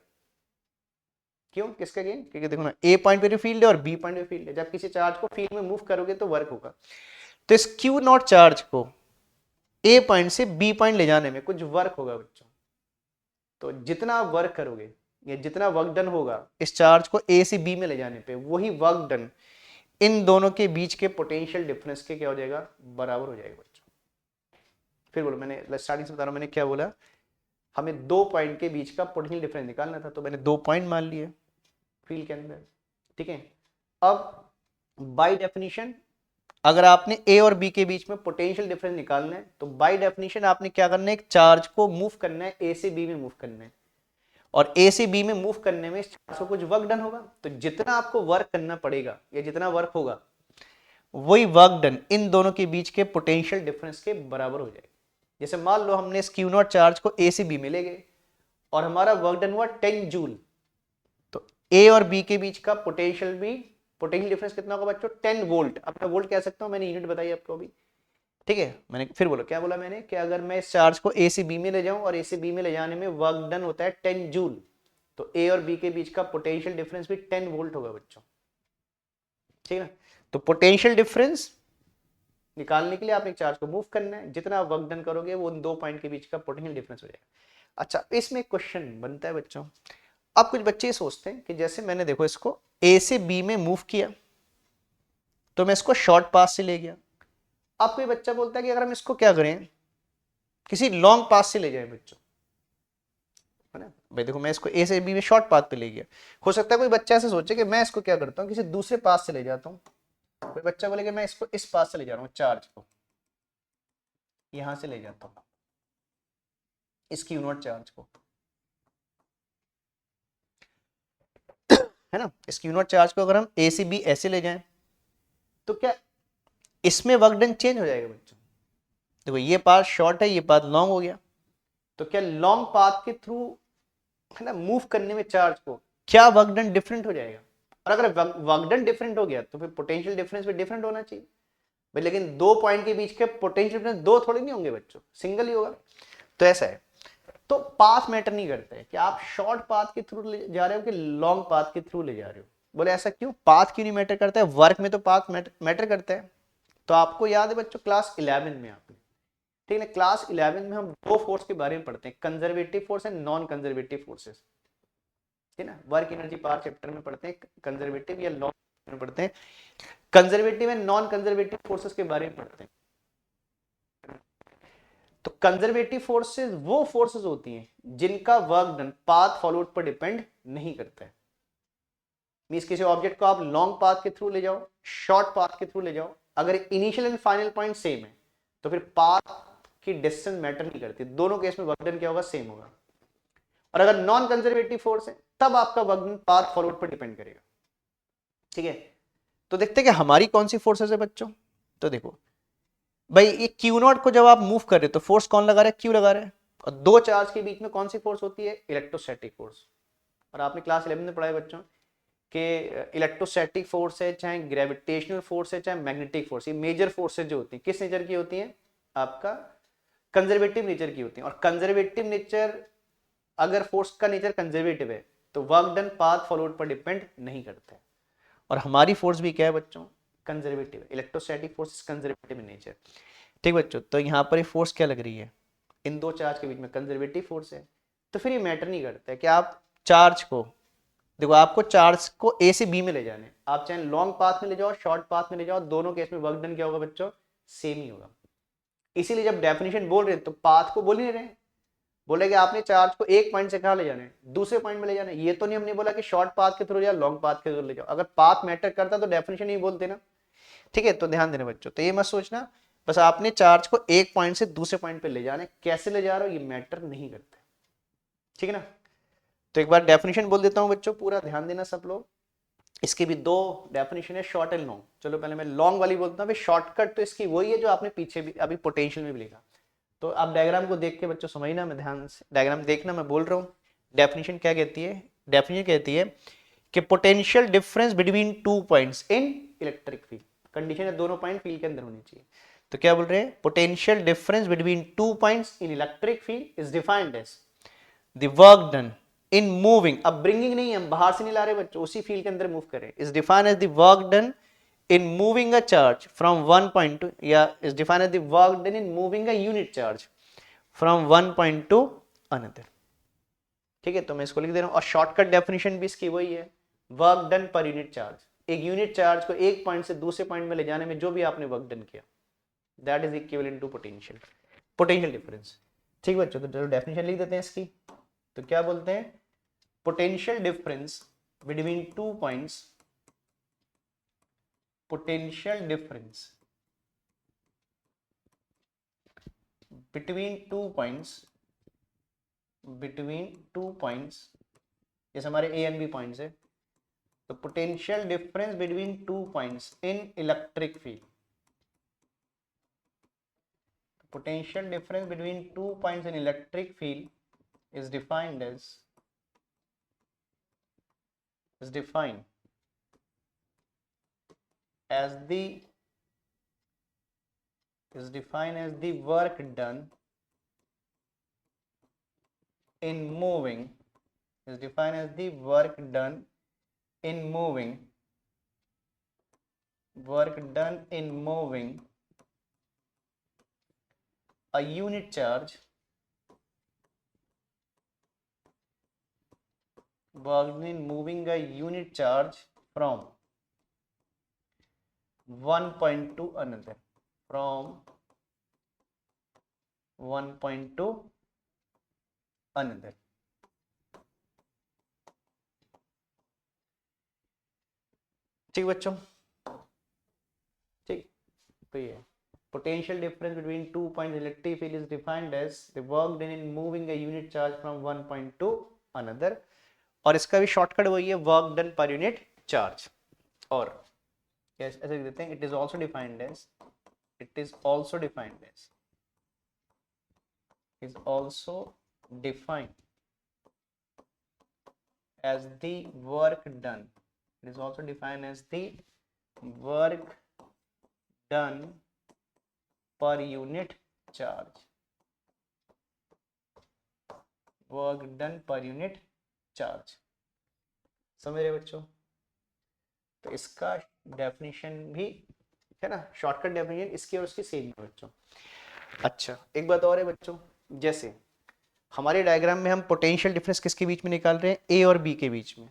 क्यों, किसका गेन, क्योंकि देखो ना ए पॉइंट पे फील्ड है और बी पॉइंट पे फील्ड है, जब किसी चार्ज को फील्ड में मूव करोगे तो वर्क होगा। तो इस क्यू नॉट चार्ज को ए पॉइंट से बी पॉइंट ले जाने में कुछ वर्क होगा बच्चों। तो जितना आप वर्क करोगे या जितना वर्क डन होगा इस चार्ज को ए से बी में ले जाने पे, वही वर्क डन इन दोनों के बीच के पोटेंशियल डिफरेंस के क्या हो जाएगा, बराबर हो जाएगा बच्चों। फिर बोलो, मैंने स्टार्टिंग से बता रहा हूं, मैंने क्या बोला, हमें दो पॉइंट के बीच का पोटेंशियल डिफरेंस निकालना था, तो मैंने दो पॉइंट मान लिए फील्ड के अंदर। ठीक है, अब बाय डेफिनेशन अगर आपने ए और बी के बीच में पोटेंशियल डिफरेंस निकालना है तो बाय डेफिनेशन आपने क्या करना है, एक चार्ज को मूव करना है, ए से बी में मूव करना है, और ए से बी में मूव करने में इस चार्ज को कुछ वर्क डन होगा। तो जितना आपको वर्क करना पड़ेगा या जितना वर्क होगा वही वर्क डन इन दोनों के बीच के पोटेंशियल डिफरेंस के बराबर हो जाएगा। जैसे मान लो हमने इस क्यू नॉट चार्ज को ए से बी में ले गए और हमारा वर्क डन हुआ 10 जूल, तो ए और बी के बीच का पोटेंशियल भी, पोटेंशियल डिफरेंस कितना होगा बच्चों, 10 वोल्ट। अब मैं वोल्ट कह सकता हूं, मैंने यूनिट बताई आपको अभी। ठीक है, मैंने फिर बोला, क्या बोला मैंने कि अगर मैं इस चार्ज को ए से बी में ले जाऊं और ए से बी में ले जाने में वर्क डन होता है 10 जूल, तो ए और बी के बीच का पोटेंशियल डिफरेंस भी 10 वोल्ट होगा बच्चों। ठीक है ना, तो पोटेंशियल डिफरेंस निकालने के लिए आप एक चार्ज को मूव करना है, जितना वर्क डन करोगे वो उन दो पॉइंट के बीच का पोटेंशियल डिफरेंस हो जाएगा। अच्छा, इसमें एक क्वेश्चन बनता है बच्चों, अब कुछ बच्चे सोचते हैं कि जैसे मैंने देखो इसको ए से बी में मूव किया तो मैं इसको शॉर्ट पास से ले गया। अब कोई बच्चा बोलता है कि अगर हम इसको क्या करें, किसी लॉन्ग पास से ले जाए बच्चों, है ना भाई, देखो मैं इसको ए से बी में शॉर्ट पाथ पे ले गया, हो सकता है कोई बच्चा ऐसे सोचे कि मैं इसको क्या करता हूँ, किसी दूसरे पास से ले जाता हूँ। कोई बच्चा बोले कि मैं इसको इस पास से ले जा रहा हूँ, चार्ज को यहां से ले जाता हूँ, इस क्यू नॉट चार्ज को, है ना, इस क्यू नॉट चार्ज को अगर हम ए से बी ऐसे ले जाएं तो क्या इसमें वर्क डन चेंज हो जाएगा बच्चों। देखो ये पाथ शॉर्ट है, ये पाथ लॉन्ग हो गया, तो क्या लॉन्ग पाथ के थ्रू, है ना, मूव करने में चार्ज को क्या वर्क डन डिफरेंट हो जाएगा। और अगर वर्क डन डिफरेंट हो गया तो फिर पोटेंशियल डिफरेंस भी डिफरेंट होना चाहिए भाई, लेकिन दो पॉइंट के बीच के पोटेंशियल डिफरेंस दो थोड़े नहीं होंगे बच्चों, सिंगल ही होगा। तो ऐसा है, तो पाथ मैटर नहीं करता है कि आप शॉर्ट पाथ के थ्रू ले जा रहे हो कि लॉन्ग पाथ के थ्रू ले जा रहे हो। बोले ऐसा क्यों, पाथ क्यों नहीं मैटर करता है, वर्क में तो पाथ मैटर करता है। तो आपको याद है बच्चों क्लास 11 में आपने, ठीक है, क्लास 11 में हम दो फोर्स के बारे में पढ़ते हैं, conservative force and non conservative forces, ठीक है ना, वर्क एनर्जी पावर चैप्टर में पढ़ते हैं कंजर्वेटिव या नॉन में पढ़ते हैं, conservative and non conservative forces के बारे में पढ़ते हैं। तो कंजर्वेटिव फोर्सेस वो फोर्सेस होती हैं जिनका वर्क डन पाथ फॉलोड पर डिपेंड नहीं करता है। मींस किसी ऑब्जेक्ट को आप लॉन्ग पाथ के थ्रू ले जाओ, शॉर्ट पाथ के थ्रू ले जाओ, अगर initial and final point same है तो फिर पाथ की डिस्टेंस मैटर नहीं करती, दोनों केस में वर्क डन क्या होगा, सेम होगा। और अगर नॉन कंजर्वेटिव फोर्स है तब आपका वर्क डन पाथ फॉरवर्ड पर डिपेंड करेगा। ठीक है, तो देखते हैं कि हमारी कौन सी फोर्सेस है बच्चों। तो देखो भाई ये क्यू नॉट को जब आप मूव कर रहे हो तो फोर्स कौन लगा रहा है, क्यू लगा रहा है, और दो चार्ज के बीच में कौन सी फोर्स होती है, इलेक्ट्रोस्टैटिक फोर्स। और आपने क्लास 11 में पढ़ा है बच्चों कि इलेक्ट्रोस्टैटिक फोर्स है, चाहे ग्रेविटेशनल फोर्स है, चाहे मैग्नेटिक फोर्स, ये मेजर फोर्सेज जो होती हैं किस नेचर की होती हैं, आपका कंजर्वेटिव नेचर की होती हैं। और कंजर्वेटिव नेचर, अगर फोर्स का नेचर कंजर्वेटिव है तो वर्क डन पाथ फॉलोड पर डिपेंड नहीं करता है। और हमारी फोर्स भी क्या है बच्चों, कंजर्वेटिव है, electrostatic force conservative in nature. ठीक बच्चों, तो यहाँ पर ये फोर्स क्या लग रही है, इन दो चार्ज के बीच में कंजर्वेटिव फोर्स है। तो फिर ये मैटर नहीं करता है कि आप चार्ज को, देखो आपको चार्ज को ए से बी में ले जाने, आप चाहे लॉन्ग पाथ में ले जाओ, शॉर्ट पाथ में ले जाओ, दोनों केस में वर्क डन क्या होगा बच्चों, सेम ही होगा। इसीलिए जब डेफिनेशन बोल रहे हैं तो पाथ को बोल ही नहीं रहे, बोले कि आपने चार्ज को एक पॉइंट से कहा ले जाना है, दूसरे पॉइंट में ले जाना है। ये तो नहीं हमने बोला कि शॉर्ट पाथ के थ्रू या लॉन्ग पाथ के थ्रू ले जाओ, अगर पाथ मैटर करता तो डेफिनेशन नहीं बोलते ना। ठीक है, तो ध्यान देना बच्चों, तो ये मत सोचना बस आपने चार्ज को एक पॉइंट से दूसरे पॉइंट पे ले जाना है, कैसे ले जा रहे हो ये मैटर नहीं करता। ठीक है ना, तो एक बार डेफिनेशन बोल देता हूं बच्चों, पूरा ध्यान देना सब लोग। इसकी भी दो डेफिनेशन है, शॉर्ट एंड लॉन्ग। चलो पहले मैं लॉन्ग वाली बोलता हूँ, शॉर्टकट तो इसकी वही है जो आपने पीछे भी अभी पोटेंशियल में भी लिखा। तो आप डायग्राम को देख के बच्चों समझना, मैं ध्यान से डायग्राम देखना, मैं बोल रहा हूँ। डेफिनेशन क्या कहती है, डेफिनेशन कहती है कि potential difference between two points in electric field, condition है दोनों पॉइंट फील्ड के अंदर होनी चाहिए। तो क्या बोल रहे हैं, potential difference between two points in electric field is defined as the work done in moving, अब ब्रिंगिंग नहीं, हम बाहर से नहीं ला रहे बच्चों, उसी फील्ड के अंदर मूव करें, is defined as the work done in moving a charge from one point to, is defined as the work done in moving a unit charge from one point to another। ठीक है, तो मैं इसको लिख दे रहा हूं, और शॉर्टकट डेफिनेशन भी इसकी वही है, work done per unit charge, एक यूनिट चार्ज को एक पॉइंट से दूसरे पॉइंट में ले जाने में जो भी आपने वर्क डन किया, that is equivalent to potential difference. ठीक बच्चों, तो चलो डेफिनेशन लिख देते हैं इसकी। तो क्या बोलते हैं, potential difference between two points, potential difference between two points, जैसे हमारे ए एंड बी पॉइंट्स है, तो potential difference between two points in electric field, potential difference between two points in electric field is defined as the work done in moving, is defined as the work done in moving a unit charge, work in moving a unit charge from one point to another, from one point to another। ठीक बच्चों, ठीक, तो ये potential difference between two points electric field is defined as the work done in moving a unit charge from one point to another। और इसका भी shortcut वही है, work done per unit charge. और ऐसे लिख देते हैं, it is also defined as the work done, it is also defined as the work done per unit charge, work done per unit charge. समझ रहे बच्चों, तो इसका डेफिनेशन भी है ना, शॉर्टकट डेफिनेशन इसकी और उसकी सेम है बच्चों। अच्छा, एक बात और है बच्चों, जैसे हमारे डायग्राम में हम पोटेंशियल डिफरेंस किसके बीच में निकाल रहे हैं, ए और बी के बीच में।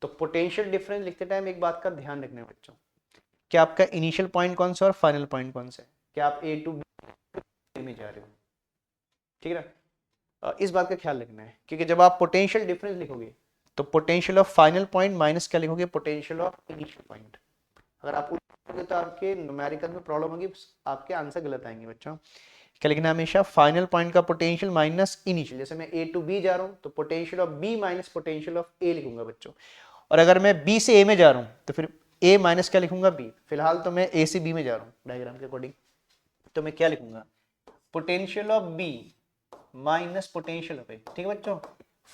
तो पोटेंशियल डिफरेंस लिखते टाइम एक बात का ध्यान रखना है बच्चों, कि आपका इनिशियल पॉइंट कौन सा और फाइनल पॉइंट कौन सा है, क्या आप ए टू बी में जा रहे हो। ठीक है ना, इस बात का ख्याल रखना है, क्योंकि जब आप पोटेंशियल डिफरेंस लिखोगे तो potential of final point minus क्या लिखोगे, पोटेंशियल ऑफ इनिशियल पॉइंट। अगर आप तो आपके न्यूमेरिकल में प्रॉब्लम होगी, आपके आंसर गलत आएंगे बच्चों। क्या लिखना है हमेशा, फाइनल पॉइंट का पोटेंशियल माइनस इनिशियल। जैसे मैं ए टू बी जा रहा हूँ तो potential of B minus potential of A लिखूंगा बच्चों। और अगर मैं बी से ए में जा रहा हूँ तो फिर ए माइनस क्या लिखूंगा, बी। फिलहाल तो मैं ए से बी में जा रहा हूँ डायग्राम के अकॉर्डिंग, तो मैं क्या लिखूंगा, potential of B minus potential of A. ठीक है बच्चों,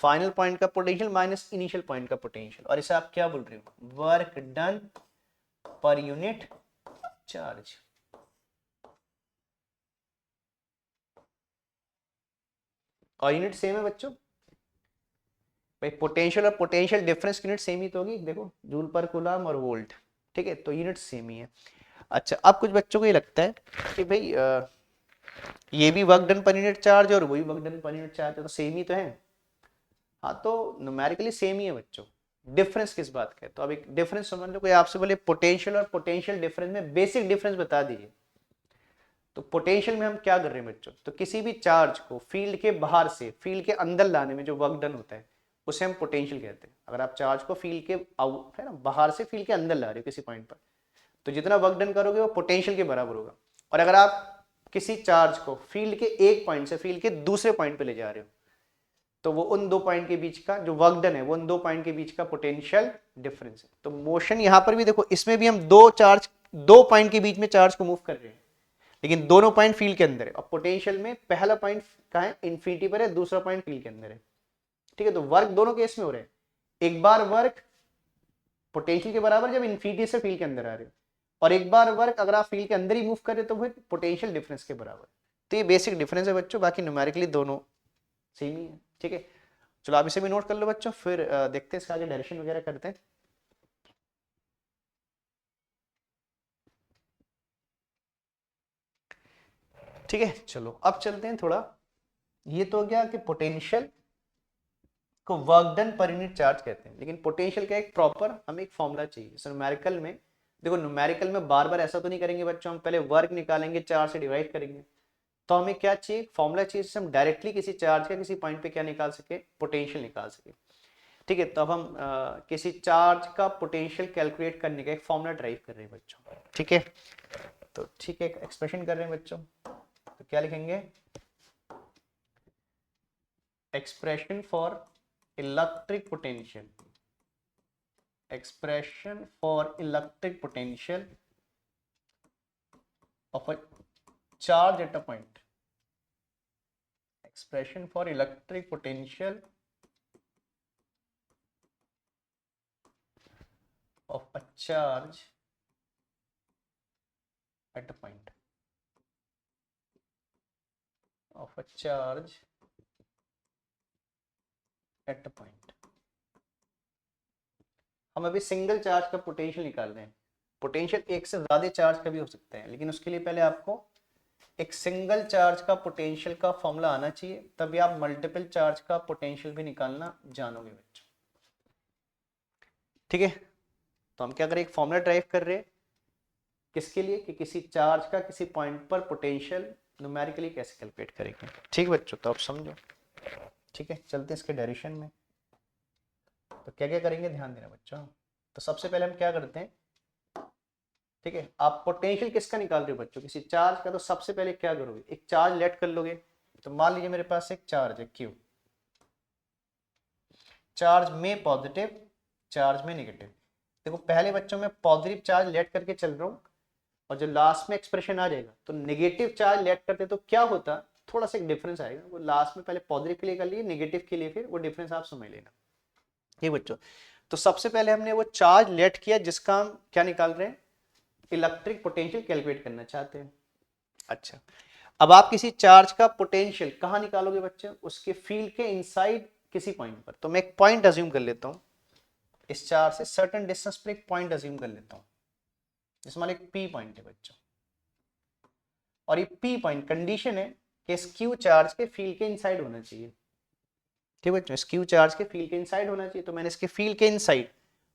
फाइनल पॉइंट का पोटेंशियल माइनस इनिशियल पॉइंट का पोटेंशियल। और इसे आप क्या बोल रहे हो, work done per unit charge. और यूनिट सेम है बच्चों भाई, पोटेंशियल और पोटेंशियल डिफरेंस की यूनिट सेम ही तो होगी, देखो जूल पर कूलम और वोल्ट। ठीक है, तो यूनिट सेम ही है। अच्छा, अब कुछ बच्चों को ये लगता है कि भाई ये भी work done per unit charge और वही work done per unit charge है, तो सेम ही तो है। हाँ, तो न्यूमेरिकली सेम ही है बच्चों, डिफरेंस किस बात का है। तो अब एक डिफरेंस समझ लो, कोई आपसे बोले पोटेंशियल और पोटेंशियल डिफरेंस में बेसिक डिफरेंस बता दीजिए। तो पोटेंशियल में हम क्या कर रहे हैं बच्चों, तो किसी भी चार्ज को फील्ड के बाहर से फील्ड के अंदर लाने में जो वर्क डन होता है उसे हम पोटेंशियल कहते हैं। अगर आप चार्ज को फील्ड के आउट है ना, बाहर से फील्ड के अंदर ला रहे हो किसी पॉइंट पर, तो जितना वर्क डन करोगे वो पोटेंशियल के बराबर होगा। और अगर आप किसी चार्ज को फील्ड के एक पॉइंट से फील्ड के दूसरे पॉइंट पे ले जा रहे हो, तो वो उन दो पॉइंट के बीच का जो वर्क डन है वो उन दो पॉइंट के बीच का पोटेंशियल डिफरेंस है। तो मोशन यहां पर भी देखो, इसमें भी हम दो पॉइंट के बीच में चार्ज को मूव कर रहे हैं, लेकिन दोनों पॉइंट फील्ड के अंदर है। और पोटेंशियल में पहला पॉइंट कहां है, इन्फिनिटी पर है, दूसरा पॉइंट फील्ड के अंदर है। ठीक है, तो वर्क दोनों केस में हो रहे हैं। एक बार वर्क पोटेंशियल के बराबर जब इन्फिनिटी से फील्ड के अंदर आ रहे हो, और एक बार वर्क अगर आप फील्ड के अंदर ही मूव कर रहे हो तो फिर पोटेंशियल डिफरेंस के बराबर। तो ये बेसिक डिफरेंस है बच्चों, बाकी न्यूमेरिकली दोनों सेम ही है। ठीक है, चलो आप इसे भी नोट कर लो बच्चों, फिर देखते हैं इसका आगे डायरेक्शन वगैरह करते हैं। ठीक है, चलो अब चलते हैं थोड़ा, ये तो हो गया कि पोटेंशियल को work done per unit charge कहते हैं, लेकिन पोटेंशियल का एक प्रॉपर हमें एक फॉर्मूला चाहिए। न्यूमेरिकल में देखो, न्यूमेरिकल में बार बार ऐसा तो नहीं करेंगे बच्चों, हम पहले वर्क निकालेंगे, चार से डिवाइड करेंगे। तो हमें क्या चाहिए, फॉर्मूला चाहिए जिससे हम डायरेक्टली किसी चार्ज का किसी पॉइंट पे क्या निकाल सके, पोटेंशियल निकाल सके। ठीक है, तो अब हम किसी चार्ज का पोटेंशियल कैलकुलेट करने का एक फॉर्मूला ड्राइव कर रहे हैं बच्चों। ठीक है, तो ठीक है, एक्सप्रेशन कर रहे हैं बच्चों, तो क्या लिखेंगे, expression for electric potential, expression for electric potential of a charge at a point, expression for electric potential of a charge at a point, of a charge at a point। हम अभी single charge का potential निकाल रहे हैं। Potential एक से ज्यादा charge का भी हो सकता है, लेकिन उसके लिए पहले आपको एक सिंगल चार्ज का पोटेंशियल का फॉर्मूला आना चाहिए, तभी आप मल्टीपल चार्ज का पोटेंशियल भी निकालना जानोगे बच्चों। ठीक है, तो हम क्या करें, एक फॉर्मूला ड्राइव कर रहे हैं किसके लिए, कि किसी चार्ज का किसी पॉइंट पर पोटेंशियल न्यूमेरिकली कैसे कैलकुलेट करेंगे। ठीक बच्चों, तो आप समझो। ठीक है, चलते हैं इसके डायरेक्शन में। तो क्या क्या करेंगे, ध्यान देना बच्चों। तो सबसे पहले हम क्या करते हैं, ठीक है, आप पोटेंशियल किसका निकाल रहे हो बच्चों, किसी चार्ज का। तो सबसे पहले क्या करोगे, एक चार्ज लेट कर लोगे। तो मान लीजिए मेरे पास एक चार्ज है Q, चार्ज में पॉजिटिव, चार्ज में नेगेटिव। देखो पहले बच्चों में पॉजिटिव चार्ज लेट करके चल रहा हूँ, और जो लास्ट में एक्सप्रेशन आ जाएगा तो नेगेटिव चार्ज लेट करते तो क्या होता, थोड़ा सा एक डिफरेंस आएगा। वो लास्ट में पहले पॉजिटिव के लिए कर लिए, नेगेटिव के लिए फिर वो डिफरेंस आप समझ लेना। ठीक बच्चों, तो सबसे पहले हमने वो चार्ज लेट किया जिसका हम क्या निकाल रहे हैं, इलेक्ट्रिक पोटेंशियल कैलकुलेट करना चाहते हैं। अच्छा, अब आप किसी चार्ज का पोटेंशियल कहां निकालोगे बच्चे, उसके फील्ड के इनसाइड किसी पॉइंट पर। तो मैं एक पॉइंट अज्यूम कर लेता हूं, इस चार्ज से सर्टेन डिस्टेंस पर एक पॉइंट अज्यूम कर लेता हूं, जिसमें एक पी पॉइंट है बच्चों। और ये पी पॉइंट कंडीशन है कि इस क्यू चार्ज के फील्ड के इनसाइड होना चाहिए। ठीक बच्चों, इस क्यू चार्ज के फील्ड के इनसाइड होना चाहिए। तो मैंने इसके फील्ड के इनसाइड,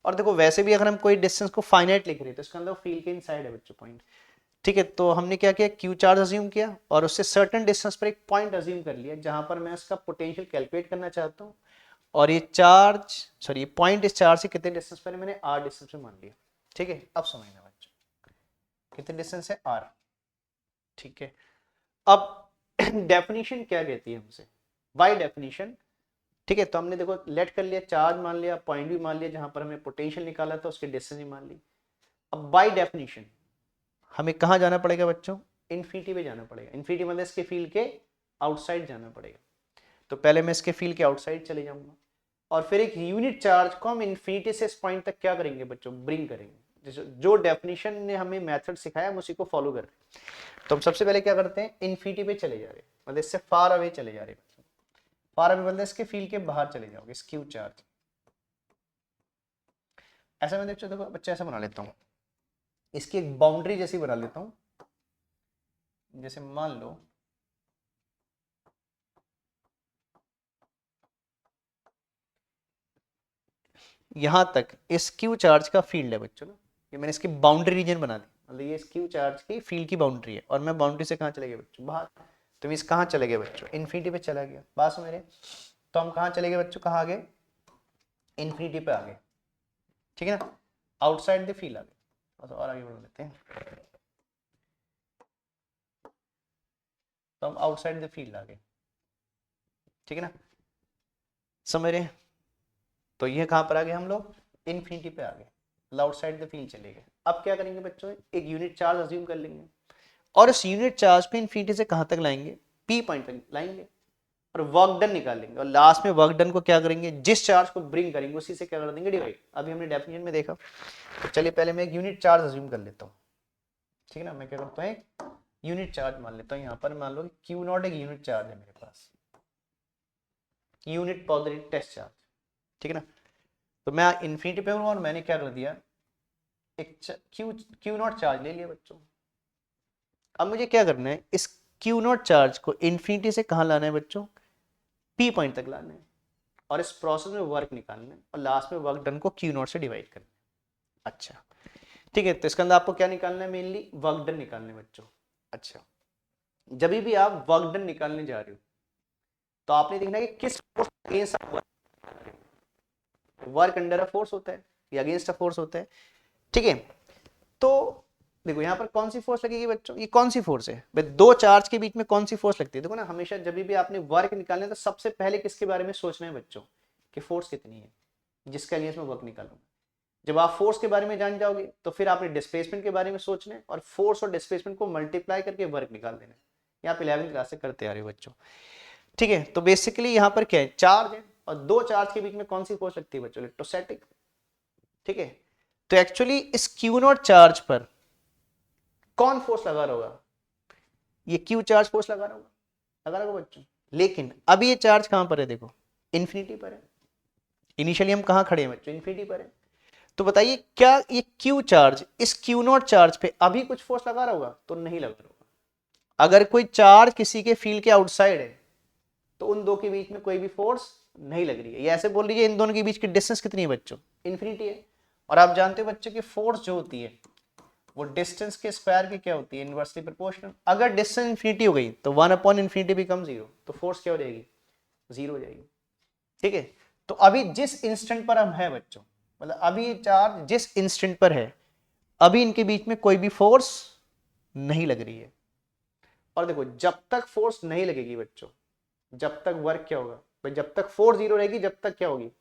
और देखो वैसे भी अगर हम कोई डिस्टेंस को फाइनाइट लिख रहे हैं तो इसके अंदर फील्ड के इनसाइड है बच्चों पॉइंट। ठीक है, तो हमने क्या किया, क्यू चार्ज अज्यूम किया और उससे सर्टेन डिस्टेंस पर एक पॉइंट अज्यूम कर लिया जहां पर मैं इसका पोटेंशियल कैलकुलेट करना चाहता हूं। और ये चार्ज सॉरी ये पॉइंट इस चार्ज से कितने डिस्टेंस पर है, मैंने आर डिस्टेंस पे मान लिया। ठीक है, अब समझना बच्चों, कितने डिस्टेंस है, आर। ठीक है, अब डेफिनेशन क्या कहती है हमसे, बाय डेफिनेशन, ठीक है। तो हमने देखो लेट कर लिया, चार्ज मान लिया, पॉइंट भी मान लिया, जहां पर हमें पोटेंशियल निकाला था उसके डिस्टेंस भी मान ली। अब बाय डेफिनेशन हमें कहाँ जाना पड़ेगा बच्चों, इन्फिनिटी पे जाना पड़ेगा। इन्फिनिटी मतलब इसके फील्ड के आउटसाइड जाना पड़ेगा। तो पहले मैं इसके फील्ड के आउटसाइड चले जाऊंगा, और फिर एक यूनिट चार्ज को हम इन्फिनिटी से इस पॉइंट तक क्या करेंगे बच्चों, ब्रिंग करेंगे। जो डेफिनेशन ने हमें मेथड सिखाया हम उसी को फॉलो कर रहे हैं। तो हम सबसे पहले क्या करते हैं, इन्फिनिटी पे चले जा रहे हैं, मतलब इससे फार अवे चले जा रहे हैं। फार अवे मतलब इसके फील्ड के बाहर चले जाओगे, इस क्यू चार्ज। ऐसा मैं देखो बच्चा ऐसा बना लेता हूँ, इसकी एक बाउंड्री जैसी बना लेता हूँ। जैसे मान लो यहां तक इस क्यू चार्ज का फील्ड है बच्चों ना, ये मैंने इसकी बाउंड्री रीजन बना दी, मतलब ये इस क्यू चार्ज की फील्ड की बाउंड्री है, और मैं बाउंड्री से कहाँ चले गए बच्चों, बाहर। तो इस कहाँ चले गए बच्चों, इन्फिनिटी पे चला गया, बात मेरे। तो हम कहाँ चले गए बच्चों, कहाँ आ गए, इन्फिनिटी पे आ गए, ठीक है ना, आउटसाइड द फील्ड आ गए। बस और आगे बढ़ लेते हैं, तो हम आउटसाइड द फील्ड आ गए, ठीक है ना, समझ रहे हैं। तो ये कहाँ पर आ गए हम लोग, इन्फिनिटी पे आ गए, आउटसाइड द फील्ड चले गए। अब क्या करेंगे बच्चों, एक यूनिट चार्ज अज्यूम कर लेंगे, और इस यूनिट चार्ज को इन्फिनिटी से कहां तक लाएंगे, पी पॉइंट तक लाएंगे, और वर्क डन निकालेंगे, और लास्ट में वर्क डन को क्या करेंगे, जिस चार्ज को ब्रिंग करेंगे उसी से क्या कर देंगे, डिवाइड। अभी हमने डेफिनेशन में देखा। तो चलिए पहले मैं एक यूनिट चार्ज अज्यूम कर लेता हूँ, ठीक है ना। मैं क्या करता हूँ, एक यूनिट चार्ज मान लेता हूँ। यहाँ पर मान लो क्यू नॉट एक यूनिट चार्ज है मेरे पास, यूनिट पॉजिटिव टेस्ट चार्ज, ठीक है ना। तो मैं इन्फिनिटी पे हूँ, और मैंने क्या कर दिया, एक क्यू नॉट चार्ज ले लिया बच्चों। अब मुझे क्या करना है, इस क्यू नॉट चार्ज को इन्फिनिटी से कहाँ लाना है बच्चों, पी पॉइंट तक लाना है, और इस प्रोसेस में वर्क निकालना है, और लास्ट में वर्क डन को क्यू नॉट से डिवाइड करना है। अच्छा ठीक है, तो इसके अंदर आपको क्या निकालना है, मेनली वर्क डन निकालना है बच्चों। अच्छा, जब भी आप वर्क डन निकालने जा रहे हो तो आपने देखना है कि किस force against work under a force होता है या अगेंस्ट अ फोर्स होता है, ठीक है। तो देखो यहाँ पर कौन सी फोर्स लगेगी बच्चों, ये कौन सी फोर्स है भाई, दो चार्ज के बीच में कौन सी फोर्स लगती है। देखो ना, हमेशा जब भी आपने वर्क निकालना है तो सबसे पहले किसके बारे में सोचना है बच्चों, कि फोर्स कितनी है जिसके अगेंस्ट में वर्क निकालूंगा। जब आप फोर्स के बारे में जान जाओगे तो फिर आपने डिस्प्लेसमेंट के बारे में सोचना है, और फोर्स और डिस्प्लेसमेंट को मल्टीप्लाई करके वर्क निकाल देना है। ये आप 11वीं क्लास से करते आ रहे हो बच्चों, ठीक है। तो बेसिकली यहाँ पर क्या है, चार्ज है, और दो चार्ज के बीच में कौन सी फोर्स लगती है बच्चों, इलेक्ट्रोस्टैटिक, ठीक है। तो एक्चुअली इस क्यू नॉट चार्ज पर कौन फोर्स लगा रहा होगा, ये क्यू चार्ज फोर्स लगा रहा होगा बच्चों। लेकिन अब ये चार्ज कहां पर है, देखो इन्फिनिटी पर है। इनिशियली हम कहां खड़े हैं बच्चों, इन्फिनिटी पर है। तो बताइए क्या ये क्यू चार्ज इस क्यू नॉट चार्ज पे अभी कुछ फोर्स लगा रहा होगा, तो नहीं लगा रहा होगा। अगर कोई चार्ज किसी के फील्ड के आउटसाइड है तो उन दो के बीच में कोई भी फोर्स नहीं लग रही है। ये ऐसे बोल लीजिए इन दोनों के बीच की डिस्टेंस कितनी है बच्चों, इन्फिनिटी है। और आप जानते हो बच्चों की फोर्स जो होती है वो डिस्टेंस के स्क्वायर की क्या होती है, इनवर्सली प्रोपोर्शनल। अगर डिस्टेंस इंफिनिटी हो गई तो 1/इंफिनिटी बिकम 0, तो फोर्स क्या हो जाएगी, 0 हो जाएगी, ठीक है। तो अभी जिस इंस्टेंट पर हम है बच्चों, मतलब अभी चार्ज जिस इंस्टेंट पर है, अभी इनके बीच में कोई भी फोर्स नहीं लग रही है। और देखो जब तक फोर्स नहीं लगेगी बच्चों, जब तक वर्क क्या होगा भाई, जब तक फोर्स 0 रहेगी जब तक क्या होगी,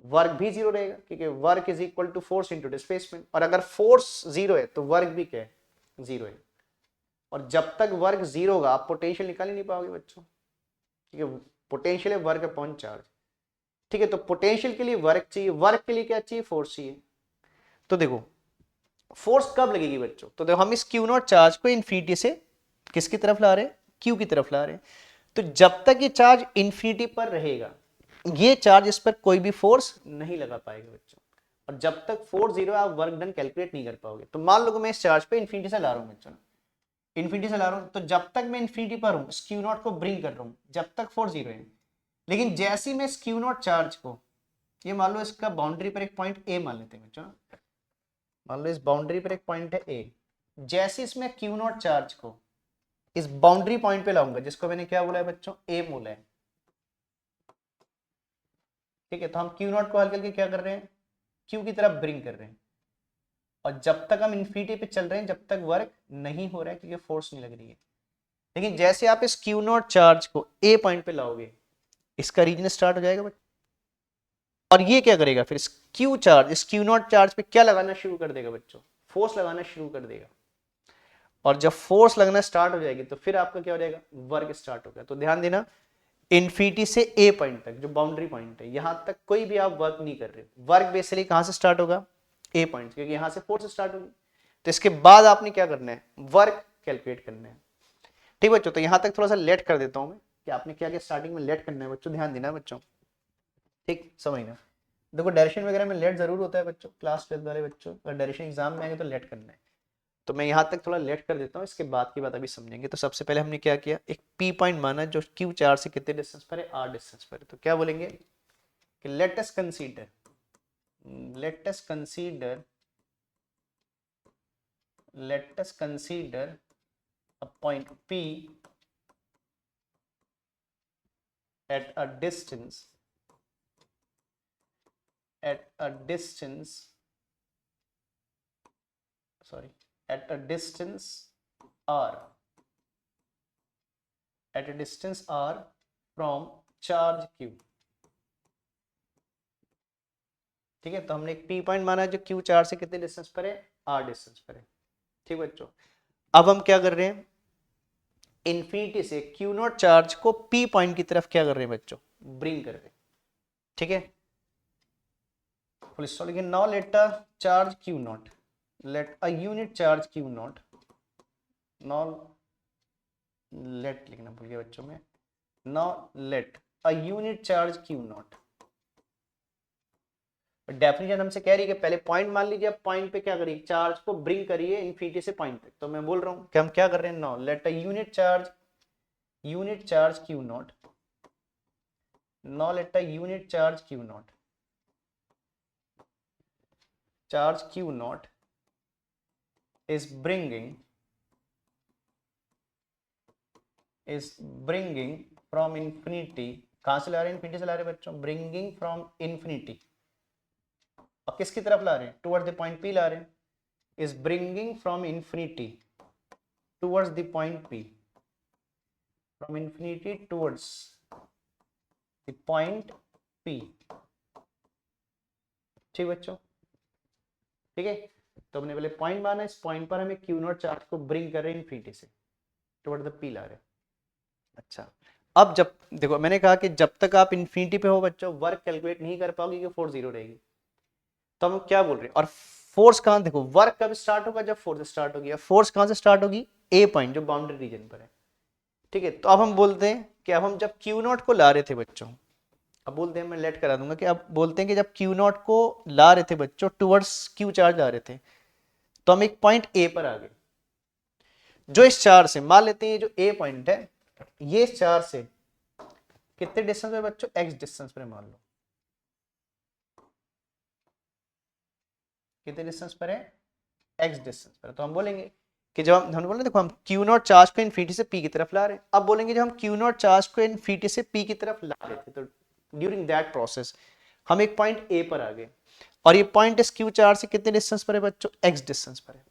वर्क भी 0 रहेगा, क्योंकि work is equal to force into displacement. और अगर फोर्स 0 है तो वर्क भी क्या है, 0 है। और जब तक वर्क 0 होगा आप पोटेंशियल निकाल ही नहीं पाओगे बच्चों, क्योंकि पोटेंशियल है वर्क अपॉन चार्ज, ठीक है। तो पोटेंशियल के लिए वर्क चाहिए, वर्क के लिए क्या चाहिए, फोर्स चाहिए। तो देखो फोर्स कब लगेगी बच्चों, तो देखो हम इस क्यू नॉट चार्ज को इन्फिनिटी से किसकी तरफ ला रहे हैं, क्यू की तरफ ला रहे हैं। तो जब तक ये चार्ज इन्फिनिटी पर रहेगा ये चार्ज इस पर कोई भी फोर्स नहीं लगा पाएगा बच्चों। और जब तक फोर्स 0 है आप वर्क डन कैलकुलेट नहीं कर पाओगे। तो मान लो कि मैं इस चार्ज पे इन्फिनिटी से ला रहा हूँ बच्चों, इन्फिनिटी से ला रहा हूँ, तो जब तक मैं इन्फिनिटी पर हूँ इस क्यू नॉट को ब्रिंग कर रहा हूँ जब तक फोर्स 0 है। लेकिन जैसे ही मैं इस क्यू नॉट चार्ज को, ये मान लो इसका बाउंड्री पर एक पॉइंट ए मान लेते हैं बच्चों, मान लो इस बाउंड्री पर एक पॉइंट है ए, जैसे इसमें क्यू नॉट चार्ज को इस बाउंड्री पॉइंट पे लाऊंगा, जिसको मैंने क्या बोला है बच्चों, ए बोला है, ठीक है। तो हम क्यू नॉट को हल करके क्या कर रहे हैं, क्यू की तरफ ब्रिंग कर रहे हैं। और जब तक हम इन्फिनिटी पे चल रहे हैं जब तक वर्क नहीं हो रहा है, क्योंकि फोर्स नहीं लग रही है। लेकिन जैसे आप इस क्यू नॉट चार्ज को ए पॉइंट पे लाओगे, इसका रीजन स्टार्ट हो जाएगा बच्चों, और ये क्या करेगा फिर, इस क्यू चार्ज, इस क्यू नॉट चार्ज पे क्या लगाना शुरू कर देगा बच्चों, फोर्स लगाना शुरू कर देगा। और जब फोर्स लगना स्टार्ट हो जाएगी तो फिर आपका क्या हो जाएगा, वर्क स्टार्ट हो गया। तो ध्यान देना, इन्फिनिटी से ए पॉइंट तक जो बाउंड्री पॉइंट है, यहां तक कोई भी आप वर्क नहीं कर रहे, वर्क बेसिकली कहां से स्टार्ट होगा, ए पॉइंट, क्योंकि यहां से फोर्स स्टार्ट होगी। तो इसके बाद आपने क्या करना है, वर्क कैलकुलेट करना है। ठीक बच्चों, तो यहां तक थोड़ा सा लेट कर देता हूं मैं कि आपने क्या क्या स्टार्टिंग में लेट करना है बच्चों, ध्यान देना बच्चों, ठीक समझना। देखो डायरेक्शन वगैरह में लेट जरूर होता है बच्चों, क्लास 12 वाले बच्चों, अगर डायरेक्शन एग्जाम में आएंगे तो लेट करना है। तो मैं यहाँ तक थोड़ा लेट कर देता हूँ, इसके बाद की बात अभी समझेंगे। तो सबसे पहले हमने क्या किया, एक पी पॉइंट माना जो क्यू चार से कितने डिस्टेंस पर है, आर डिस्टेंस पर है। तो क्या बोलेंगे कि let us consider, let us consider, let us consider a point P at a distance, at a distance, sorry, at a distance r, at a distance r from charge q। ठीक है, तो हमने एक पी पॉइंट माना जो Q चार से कितने डिस्टेंस पर है, आर डिस्टेंस पर है। ठीक बच्चों, अब हम क्या कर रहे हैं, इन्फिनिटी से क्यू नॉट चार्ज को पी पॉइंट की तरफ क्या कर रहे हैं बच्चों, ब्रिंग कर रहे हैं। ठीक है, फुल स्टॉप लिखें, now let a charge q naught, let a unit charge q naught, now let लिखना भूल गया बच्चों में, now let a unit charge q naught. Definition हमसे कह रही है कि पहले पॉइंट मान लीजिए, पॉइंट पे क्या करिए, चार्ज को ब्रिंग करिए इन्फिनिटी से पॉइंट तक। तो मैं बोल रहा हूं कि हम क्या कर रहे हैं, now let a unit charge q naught, now let a unit charge q not, charge q not is bringing, is bringing from infinity, कहां से ला रहे हैं, इन्फिनिटी से ला रहे हैं बच्चों, bringing from infinity, अब किसकी तरफ ला रहे हैं, टुवर्ड्स द पॉइंट पी ला रहे हैं, is bringing from infinity towards the point P, from infinity towards the point P। ठीक बच्चों, ठीक है, तो हमने पहले पॉइंट माना, इस पॉइंट पर हमें क्यू नॉट चार्ज को ब्रिंग कर रहे हैं इन्फिनिटी से टुवर्ड द पी ला रहे हैं। अच्छा, अब जब देखो मैंने कहा कि जब तक आप इन्फिनिटी पे हो बच्चों, वर्क कैलकुलेट नहीं कर पाओगे कि फोर्स जीरो रहेगी। तो हम क्या बोल रहे हैं, और फोर्स कहां, देखो वर्क कब स्टार्ट होगा, जब फोर्स स्टार्ट होगी। फोर्स कहां से स्टार्ट होगी, ए पॉइंट जो बाउंड्री रीजन पर है। ठीक है, तो अब हम बोलते हैं कि अब हम जब क्यू नॉट को ला रहे थे बच्चों, अब बोलते हैं, मैं लेट करा दूंगा, कि अब बोलते हैं कि जब क्यू नॉट को ला रहे थे बच्चों, टुवर्ड्स क्यू चार्ज ला रहे थे, तो हम एक पॉइंट ए पर आ गए, जो इस चार्ज से, मान लेते हैं ये जो ए पॉइंट है, ये इस चार्ज से कितने डिस्टेंस पे बच्चों, एक्स डिस्टेंस पर मान लो, कितने डिस्टेंस पर है, एक्स डिस्टेंस पर। तो हम बोलेंगे कि जब हम बोले देखो, हम क्यू नॉट चार्ज को इन्फिनिटी से पी की तरफ ला रहे हैं, अब बोलेंगे जब हम क्यू नॉट चार्ज को इन्फिनिटी से पी की तरफ ला रहे थे, तो ड्यूरिंग दैट प्रोसेस हम एक पॉइंट ए पर आ गए, और ये पॉइंट इस क्यू चार्ज से कितने डिस्टेंस पर है बच्चों, एक्स डिस्टेंस पर है।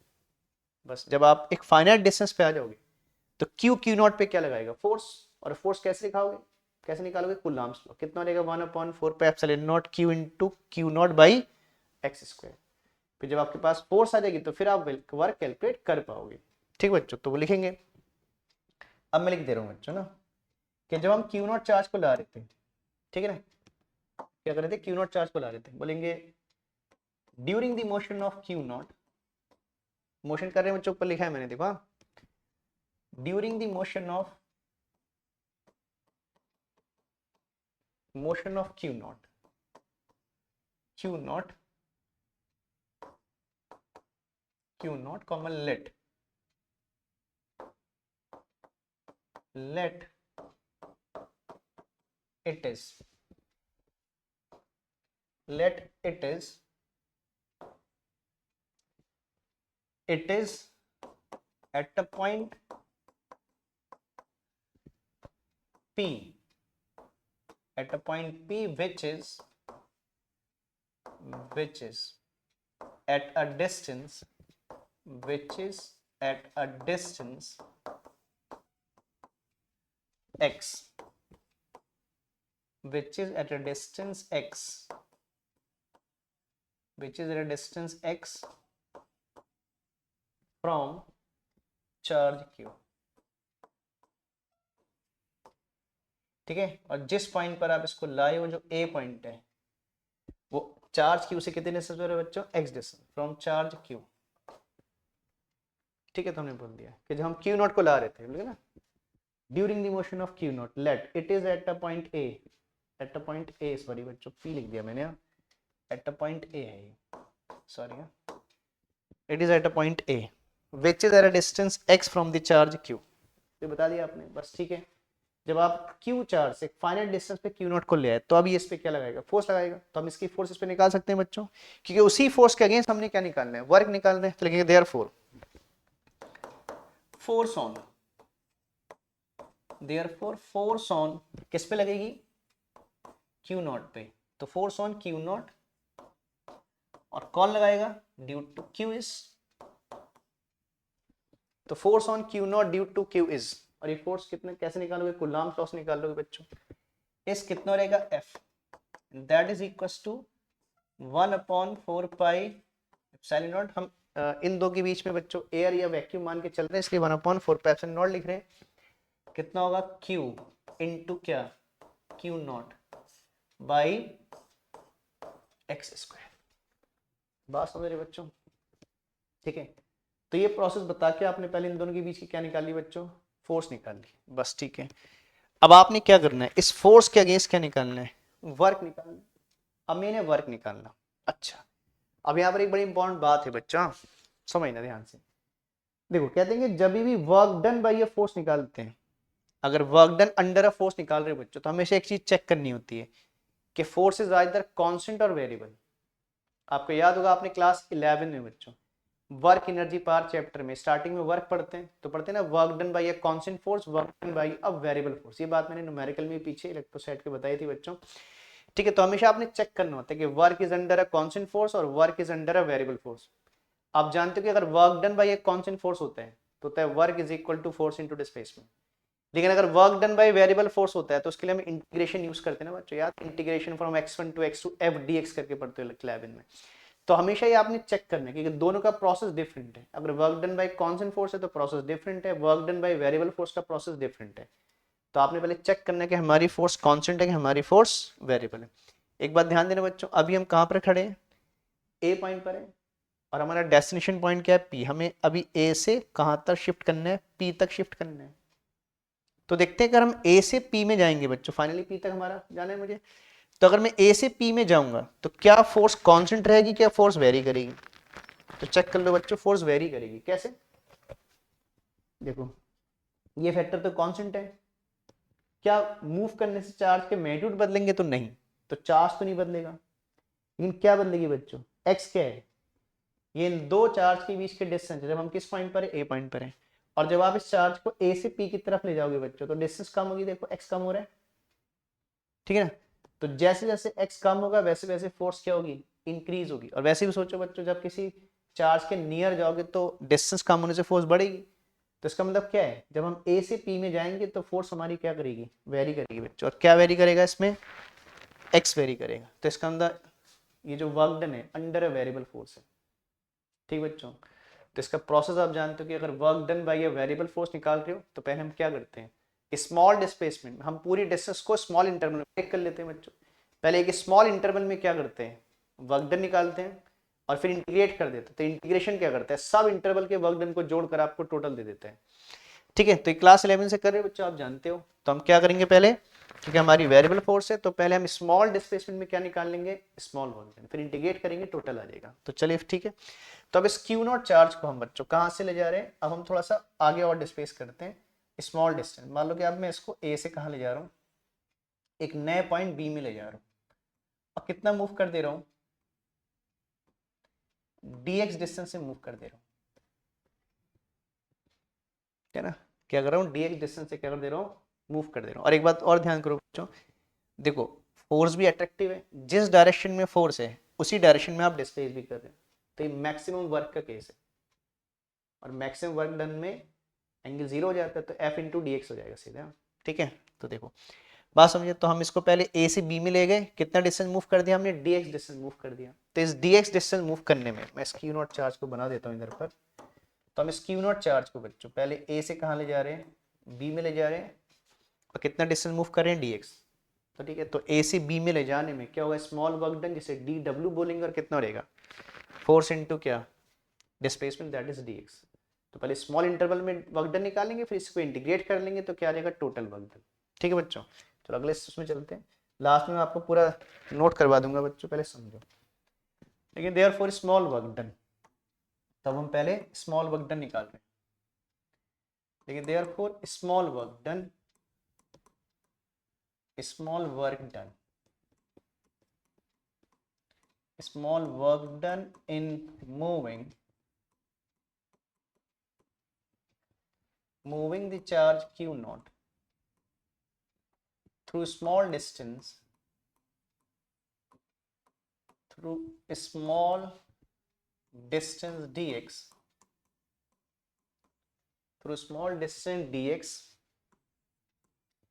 बस जब आप एक फाइनाइट डिस्टेंस पे आ जाओगे, तो क्यू नॉट पे क्या लगाएगा, फोर्स, और फोर्स कैसे लिखाओगे, कैसे निकालोगे, कूलम्ब्स लॉ, कितना रहेगा 1/4 पे epsilon naught Q into Q not by x square. फिर जब आपके पास फोर्स आ जाएगी तो फिर आप वर्क कैलकुलेट कर पाओगे। ठीक बच्चों, तो वो लिखेंगे, अब मैं लिख दे रहा हूँ बच्चों ना, कि जब हम क्यू नॉट चार्ज को ला रहे थे, ठीक है ना, क्या कर रहे थे, क्यू नॉट चार्ज को ला रहे थे, बोलेंगे during the motion of q naught, motion कर रहे हैं बच्चों, ऊपर लिखा है मैंने, देखो, during the motion of q naught, q naught, q naught common let, let it is, let it is, it is at a point P, at a point P which is at a distance, which is at a distance x which is at a distance x from charge q, ठीक है। और जिस point पर आप इसको लाए हो, जो a पॉइंट है, वो चार्ज q से कितने डिस्टेंस पर है बच्चों, x distance from charge q, ठीक है। तो हमने बोल दिया कि जब हम q नॉट को ला रहे थे, ना, during the motion of q not let it is eight a point a, sorry बच्चों p लिख दिया मैंने, एट अ पॉइंट a है ये, sorry, it is eight a point a which is at a distance x from the charge q, ये बता दिया आपने, बस, ठीक है। जब आप q चार्ज से फाइनाइट डिस्टेंस पे q नॉट को ले आए, तो अभी इस पे क्या लगाएगा, फोर्स लगाएगा। तो हम इसकी फोर्स इस पे निकाल सकते हैं बच्चों, क्योंकि उसी फोर्स के अगेंस्ट हमने क्या निकालना है, वर्क निकालना है। तो लिखेंगे देयरफॉर फोर्स ऑन किस पे लगेगी, q नॉट पे। तो फोर्स ऑन q नॉट, और कौन लगाएगा, ड्यू टू q इज, तो force on q naught due to q is, और ये फोर्स कितने, कैसे निकालोगे, कूलम्ब लॉस निकाल लोगे बच्चों। इस कितना रहेगा, F, that is equals to 1/4 pi epsilon naught. हम इन दो के बीच में बच्चों एयर या वैक्यूम मान के चल रहे हैं, इसलिए 1/4 पाई एप्सिलॉन नॉट लिख रहे हैं। कितना होगा, Q इंटू क्या, Q not by x square. बात समझ रहे बच्चों, ठीक है। तो ये प्रोसेस बता के आपने पहले इन दोनों के बीच की क्या निकाल ली बच्चों, फोर्स निकाल ली, बस, ठीक है। अब आपने क्या करना है, इस फोर्स के अगेंस्ट क्या निकालना है, वर्क निकालना है। अब मैंने वर्क निकालना, अच्छा। अब यहाँ पर एक बड़ी इंपॉर्टेंट बात है बच्चा, समझना ध्यान से। देखो, कहते हैं कि जब भी work done by a force निकालते हैं, अगर work done under a force निकाल रहे हो बच्चों, तो हमेशा एक चीज चेक करनी होती है कि फोर्स इज आइदर कांस्टेंट और वेरिएबल। आपको याद होगा, आपने क्लास 11 में बच्चों वर्क एनर्जी पावर चैप्टर में स्टार्टिंग में वर्क पढ़ते हैं, तो पढ़ते हैं ना, work done by a constant force, work done by a variable force. ये बात मैंने न्यूमेरिकल में पीछे इलेक्ट्रोस्टैट के बताई थी बच्चों, ठीक है। तो हमेशा आपने चेक करना होता है कि work is under a constant force और work is under a variable force. आप जानते हो कि अगर work done by a constant force होता है, तो होता है work is equal to force into displacement. लेकिन अगर work done by variable force होता है, तो उसके लिए हम इंटीग्रेशन यूज करते हैं ना बच्चों, याद, integration from x1 to x2 f dx करके पढ़ते हो 11 में। तो हमेशा ये आपने चेक करना है, क्योंकि दोनों का प्रोसेस डिफरेंट है। अगर work done bye constant force है तो प्रोसेस डिफरेंट है, work done by variable force का प्रोसेस डिफरेंट है। तो आपने पहले चेक करना है कि हमारी फोर्स कांस्टेंट है कि हमारी फोर्स वेरिएबल है। एक बात ध्यान देना बच्चों, अभी हम कहां पर खड़े हैं, ए पॉइंट पर है, और हमारा डेस्टिनेशन पॉइंट क्या है, पी। हमें अभी ए से कहां तक शिफ्ट करना है, पी तक शिफ्ट करना है। तो देखते हैं, अगर हम ए से पी में जाएंगे बच्चों, फाइनली पी तक हमारा जाना है मुझे, तो अगर मैं ए से पी में जाऊंगा तो क्या फोर्स कांस्टेंट रहेगी, क्या फोर्स वेरी करेगी। तो चेक कर लो बच्चों, फोर्स वेरी करेगी। कैसे, देखो, ये फैक्टर तो कांस्टेंट है, क्या मूव करने से चार्ज के मैग्नीट्यूड बदलेंगे, तो नहीं, तो चार्ज तो नहीं बदलेगा, लेकिन क्या बदलेगी बच्चों, एक्स क्या है, ये इन दो चार्ज के बीच के डिस्टेंस, जब हम किस पॉइंट पर है, ए पॉइंट पर है, और जब आप इस चार्ज को ए से पी की तरफ ले जाओगे बच्चों, तो डिस्टेंस कम होगी, देखो एक्स कम हो रहा है, ठीक है ना। तो जैसे जैसे एक्स कम होगा, वैसे वैसे फोर्स क्या होगी, इंक्रीज होगी। और वैसे भी सोचो बच्चों, जब किसी चार्ज के नियर जाओगे तो डिस्टेंस कम होने से फोर्स बढ़ेगी। तो इसका मतलब क्या है, जब हम ए से पी में जाएंगे तो फोर्स हमारी क्या करेगी, वेरी करेगी बच्चों। और क्या वेरी करेगा, इसमें एक्स वेरी करेगा। तो इसका अंदर ये जो वर्क डन है अंडर अ वेरिएबल फोर्स है, ठीक बच्चों। तो इसका प्रोसेस आप जानते हो कि अगर work done by a variable force निकाल रहे हो, तो पहले हम क्या करते हैं, स्मॉल डिस्प्लेसमेंट में हम पूरी डिस्टेंस को स्मॉल इंटरवल में ब्रेक कर लेते हैं बच्चों। पहले एक स्मॉल इंटरवल में क्या करते हैं, वर्क डन निकालते हैं, और फिर इंटीग्रेट कर देते हैं। तो इंटीग्रेशन क्या करता है, सब इंटरवल के वर्क डन को जोड़कर आपको टोटल दे देता है, ठीक है। तो क्लास 11 से कर रहे हो बच्चों, आप जानते हो। तो हम क्या करेंगे पहले, क्योंकि हमारी वेरिएबल फोर्स है, तो पहले हम स्मॉल डिस्प्लेसमेंट में क्या निकाल लेंगे, स्मॉल वर्क डन, फिर इंटीग्रेट करेंगे, टोटल आ जाएगा। तो चलिए ठीक है। तो अब इस क्यू नॉट चार्ज को हम बच्चों कहाँ से ले जा रहे हैं, अब हम थोड़ा सा आगे और डिस्प्लेस करते हैं, स्मॉल डिस्टेंस। मान लो कि अब मैं इसको ए से कहाँ ले जा रहा हूँ, एक नए पॉइंट बी में ले जा रहा हूँ, और कितना मूव कर दे रहा हूँ, dx डिस्टेंस से मूव कर दे रहा हूँ, है ना। क्या कर रहा हूँ, dx डिस्टेंस से क्या कर दे रहा हूँ, मूव कर दे रहा हूँ। और एक बात और ध्यान करो बच्चों, देखो, फोर्स भी अट्रैक्टिव है, जिस डायरेक्शन में फोर्स है उसी डायरेक्शन में आप डिस्प्लेस भी कर रहे हो। तो ये मैक्सिमम वर्क का केस है, और मैक्सिमम वर्क डन में एंगल जीरो हो जाता है, तो एफ इंटू डी एक्स हो जाएगा सीधा। ठीक है, तो देखो बात समझे, तो हम इसको पहले ए से बी में ले गए, कितना डिस्टेंस मूव कर दिया हमने, dx डिस्टेंस मूव कर दिया। तो इस dx डिस्टेंस मूव करने में मैं इस क्यू नॉट चार्ज को बना देता हूँ इधर पर। तो हम इस क्यू नॉट चार्ज को बच्चों पहले ए से कहाँ ले जा रहे हैं, बी में ले जा रहे हैं, और कितना डिस्टेंस मूव कर रहे हैं, dx। तो ठीक है, तो ए से बी में ले जाने में क्या होगा, स्मॉल वर्क डन जिसे डी डब्ल्यू बोलेंगे, और कितना रहेगा, फोर्स इंटू क्या, डिस्प्लेसमेंट, दैट इज dx। तो पहले स्मॉल इंटरवल में वर्क डन निकालेंगे, फिर इसको इंटीग्रेट कर लेंगे, तो क्या आ जाएगा, टोटल वर्क डन। ठीक है बच्चों, चलो अगले उसमें चलते हैं। लास्ट में मैं आपको पूरा नोट करवा दूंगा बच्चों, पहले समझो। लेकिन therefore small work done, तब हम पहले स्मॉल वर्क डन निकाल रहे हैं। लेकिन therefore small work done, small work done, small work done in moving the charge q naught through small distance, through a small distance dx, through small distance dx।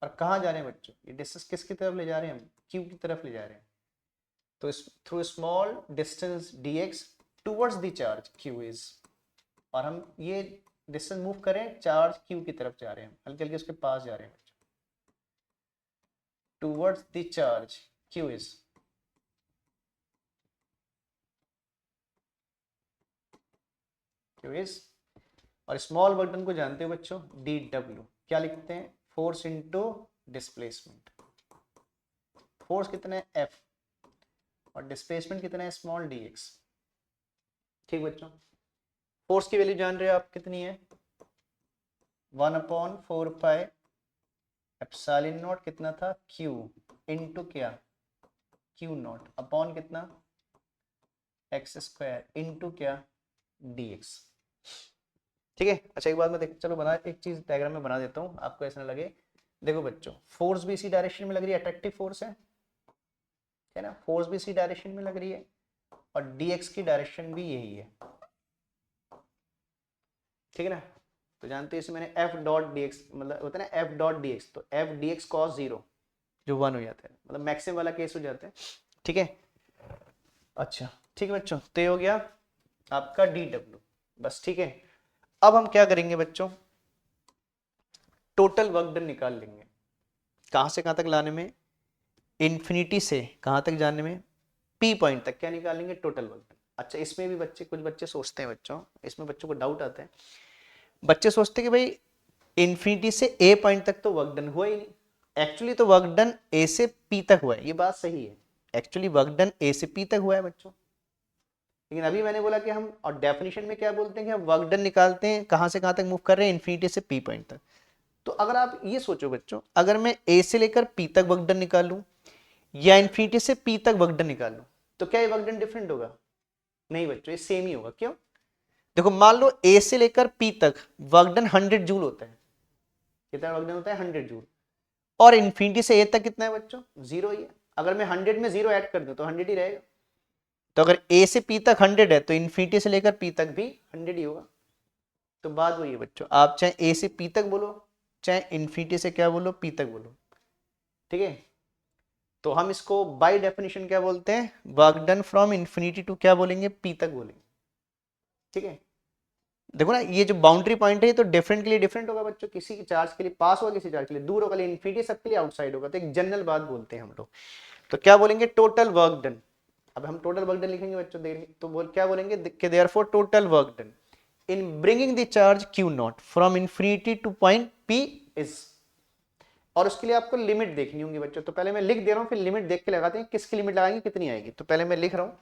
और कहाँ जा रहे हैं बच्चों, ये डिस्टेंस किसकी तरफ ले जा रहे हैं, हम q की तरफ ले जा रहे हैं। तो through small distance dx towards the charge q is, और हम ये डिस्टेंस मूव करें, चार्ज q की तरफ जा रहे हैं, हल्के हल्के उसके पास जा रहे हैं बच्चों, towards the charge q is. और स्मॉल वर्क डन को जानते हो बच्चों, डी डब्ल्यू क्या लिखते हैं, फोर्स इनटू डिस्प्लेसमेंट। फोर्स कितना है, एफ, और डिस्प्लेसमेंट कितना है, स्मॉल डी एक्स। ठीक बच्चों, फोर्स की वैल्यू जान रहे हो आप कितनी है, 1/4 एप्सिलॉन नॉट, कितना था, Q इनटू क्या, Q नॉट अपॉन कितना, x² इनटू क्या, dx। ठीक है, अच्छा एक बात मैं चलो बना, एक चीज डायग्राम में बना देता हूँ, आपको ऐसा ना लगे। देखो बच्चों, फोर्स भी इसी डायरेक्शन में लग रही है, अट्रैक्टिव फोर्स है ना, फोर्स भी इसी डायरेक्शन में लग रही है, और dx की डायरेक्शन भी यही है। ठीक है ना, तो जानते हैं इसे मैंने एफ डॉट डी एक्स, मतलब होता है ना एफ डॉट डी एक्स, तो एफ डी एक्स कॉस 0 जो 1 हो जाता है, मतलब मैक्सिमम वाला केस हो जाता है। ठीक है, अच्छा ठीक है बच्चों, तो ये हो गया आपका डी डब्ल्यू बस। ठीक है, अब हम क्या करेंगे बच्चों, टोटल वर्क डन निकाल लेंगे। कहां से कहां तक लाने में, इन्फिनिटी से कहां तक जाने में, पी पॉइंट तक क्या निकालेंगे, टोटल वर्क डन। अच्छा इसमें भी बच्चे, कुछ बच्चे सोचते हैं बच्चों, इसमें बच्चों को डाउट आता है, बच्चे सोचते हैं कि भाई इन्फिनिटी से ए पॉइंट तक तो वर्क डन हुआ ही नहीं। एक्चुअली तो वर्क डन ए से पी तक हुआ है, ये बात सही है, एक्चुअली वर्क डन ए से पी तक हुआ है बच्चों। लेकिन अभी मैंने बोला कि हम, और डेफिनेशन में क्या बोलते हैं कि हम वर्क डन निकालते हैं कहां से कहां तक मूव कर रहे हैं, इन्फिनिटी से पी पॉइंट तक। तो अगर आप ये सोचो बच्चों, अगर मैं ए से लेकर पी तक वर्क डन निकालूं, या इन्फिनिटी से पी तक वर्क डन निकालूं, तो क्या ये वर्क डन डिफरेंट होगा, नहीं बच्चों, ये सेम ही होगा। क्यों, देखो मान लो ए से लेकर पी तक वर्क डन 100 जूल होता है, कितना वर्क डन होता है, 100 जूल, और इन्फिनिटी से ए तक कितना है बच्चों, 0 ही है। अगर मैं 100 में 0 ऐड कर दूं तो 100 ही रहेगा। तो अगर ए से पी तक 100 है, तो इन्फिनिटी से लेकर पी तक भी 100 ही होगा। तो बात वही है बच्चों, आप चाहे ए से पी तक बोलो, चाहे इन्फिनिटी से क्या बोलो, पी तक बोलो। ठीक है, तो हम इसको बाय डेफिनेशन क्या बोलते हैं, work done from infinity to क्या बोलेंगे, पी तक बोलेंगे। ठीक है, देखो ना ये जो बाउंड्री पॉइंट है, ये तो डिफरेंट के लिए डिफरेंट होगा बच्चों, किसी के चार्ज के लिए पास होगा, किसी चार्ज के लिए दूर होगा, लेकिन इन्फिनिटी सबके लिए आउटसाइड होगा। तो एक जनरल बात बोलते हैं हम लोग, तो क्या बोलेंगे, टोटल वर्क डन। अब हम टोटल वर्क डन लिखेंगे बच्चों, देखेंगे तो बोल क्या बोलेंगे कि therefore total work done in bringing the charge q not from infinity two point p is. और उसके लिए आपको लिमिट देखनी होगी बच्चों, तो पहले मैं लिख दे रहा हूं, फिर लिमिट देख के लगाते हैं, किसकी लिमिट लगाएंगे कितनी आएगी। तो पहले मैं लिख रहा हूं,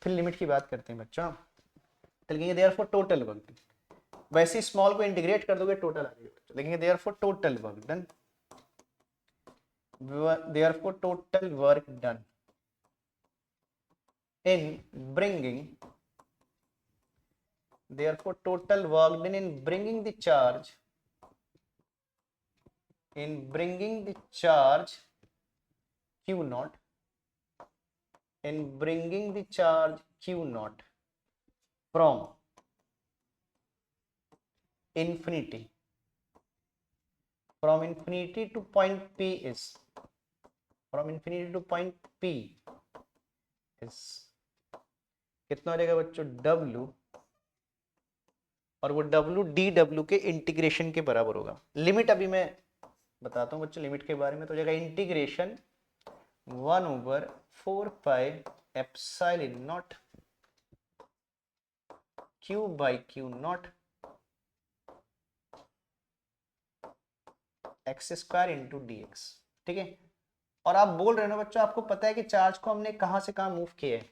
फिर लिमिट की बात करते हैं बच्चों। तो लिखेंगे देयरफॉर टोटल वर्क डन, वैसे स्मॉल को इंटीग्रेट कर दोगे टोटल आ जाएगा। लिखेंगे therefore total work done, therefore total work done in bringing, therefore total work done in bringing the charge, in bringing the charge q naught, in bringing the charge q naught from infinity from infinity two point P is, from infinity two point P is कितना हो जाएगा बच्चों, W, और वो W dW के integration के बराबर होगा। लिमिट अभी मैं बताता हूँ बच्चों लिमिट के बारे में, तो हो जाएगा integration 1/4πε0 Q/Q0 x² into dx। ठीक है, और आप बोल रहे हो ना बच्चों, आपको पता है कि चार्ज को हमने कहां से कहां मूव किया है,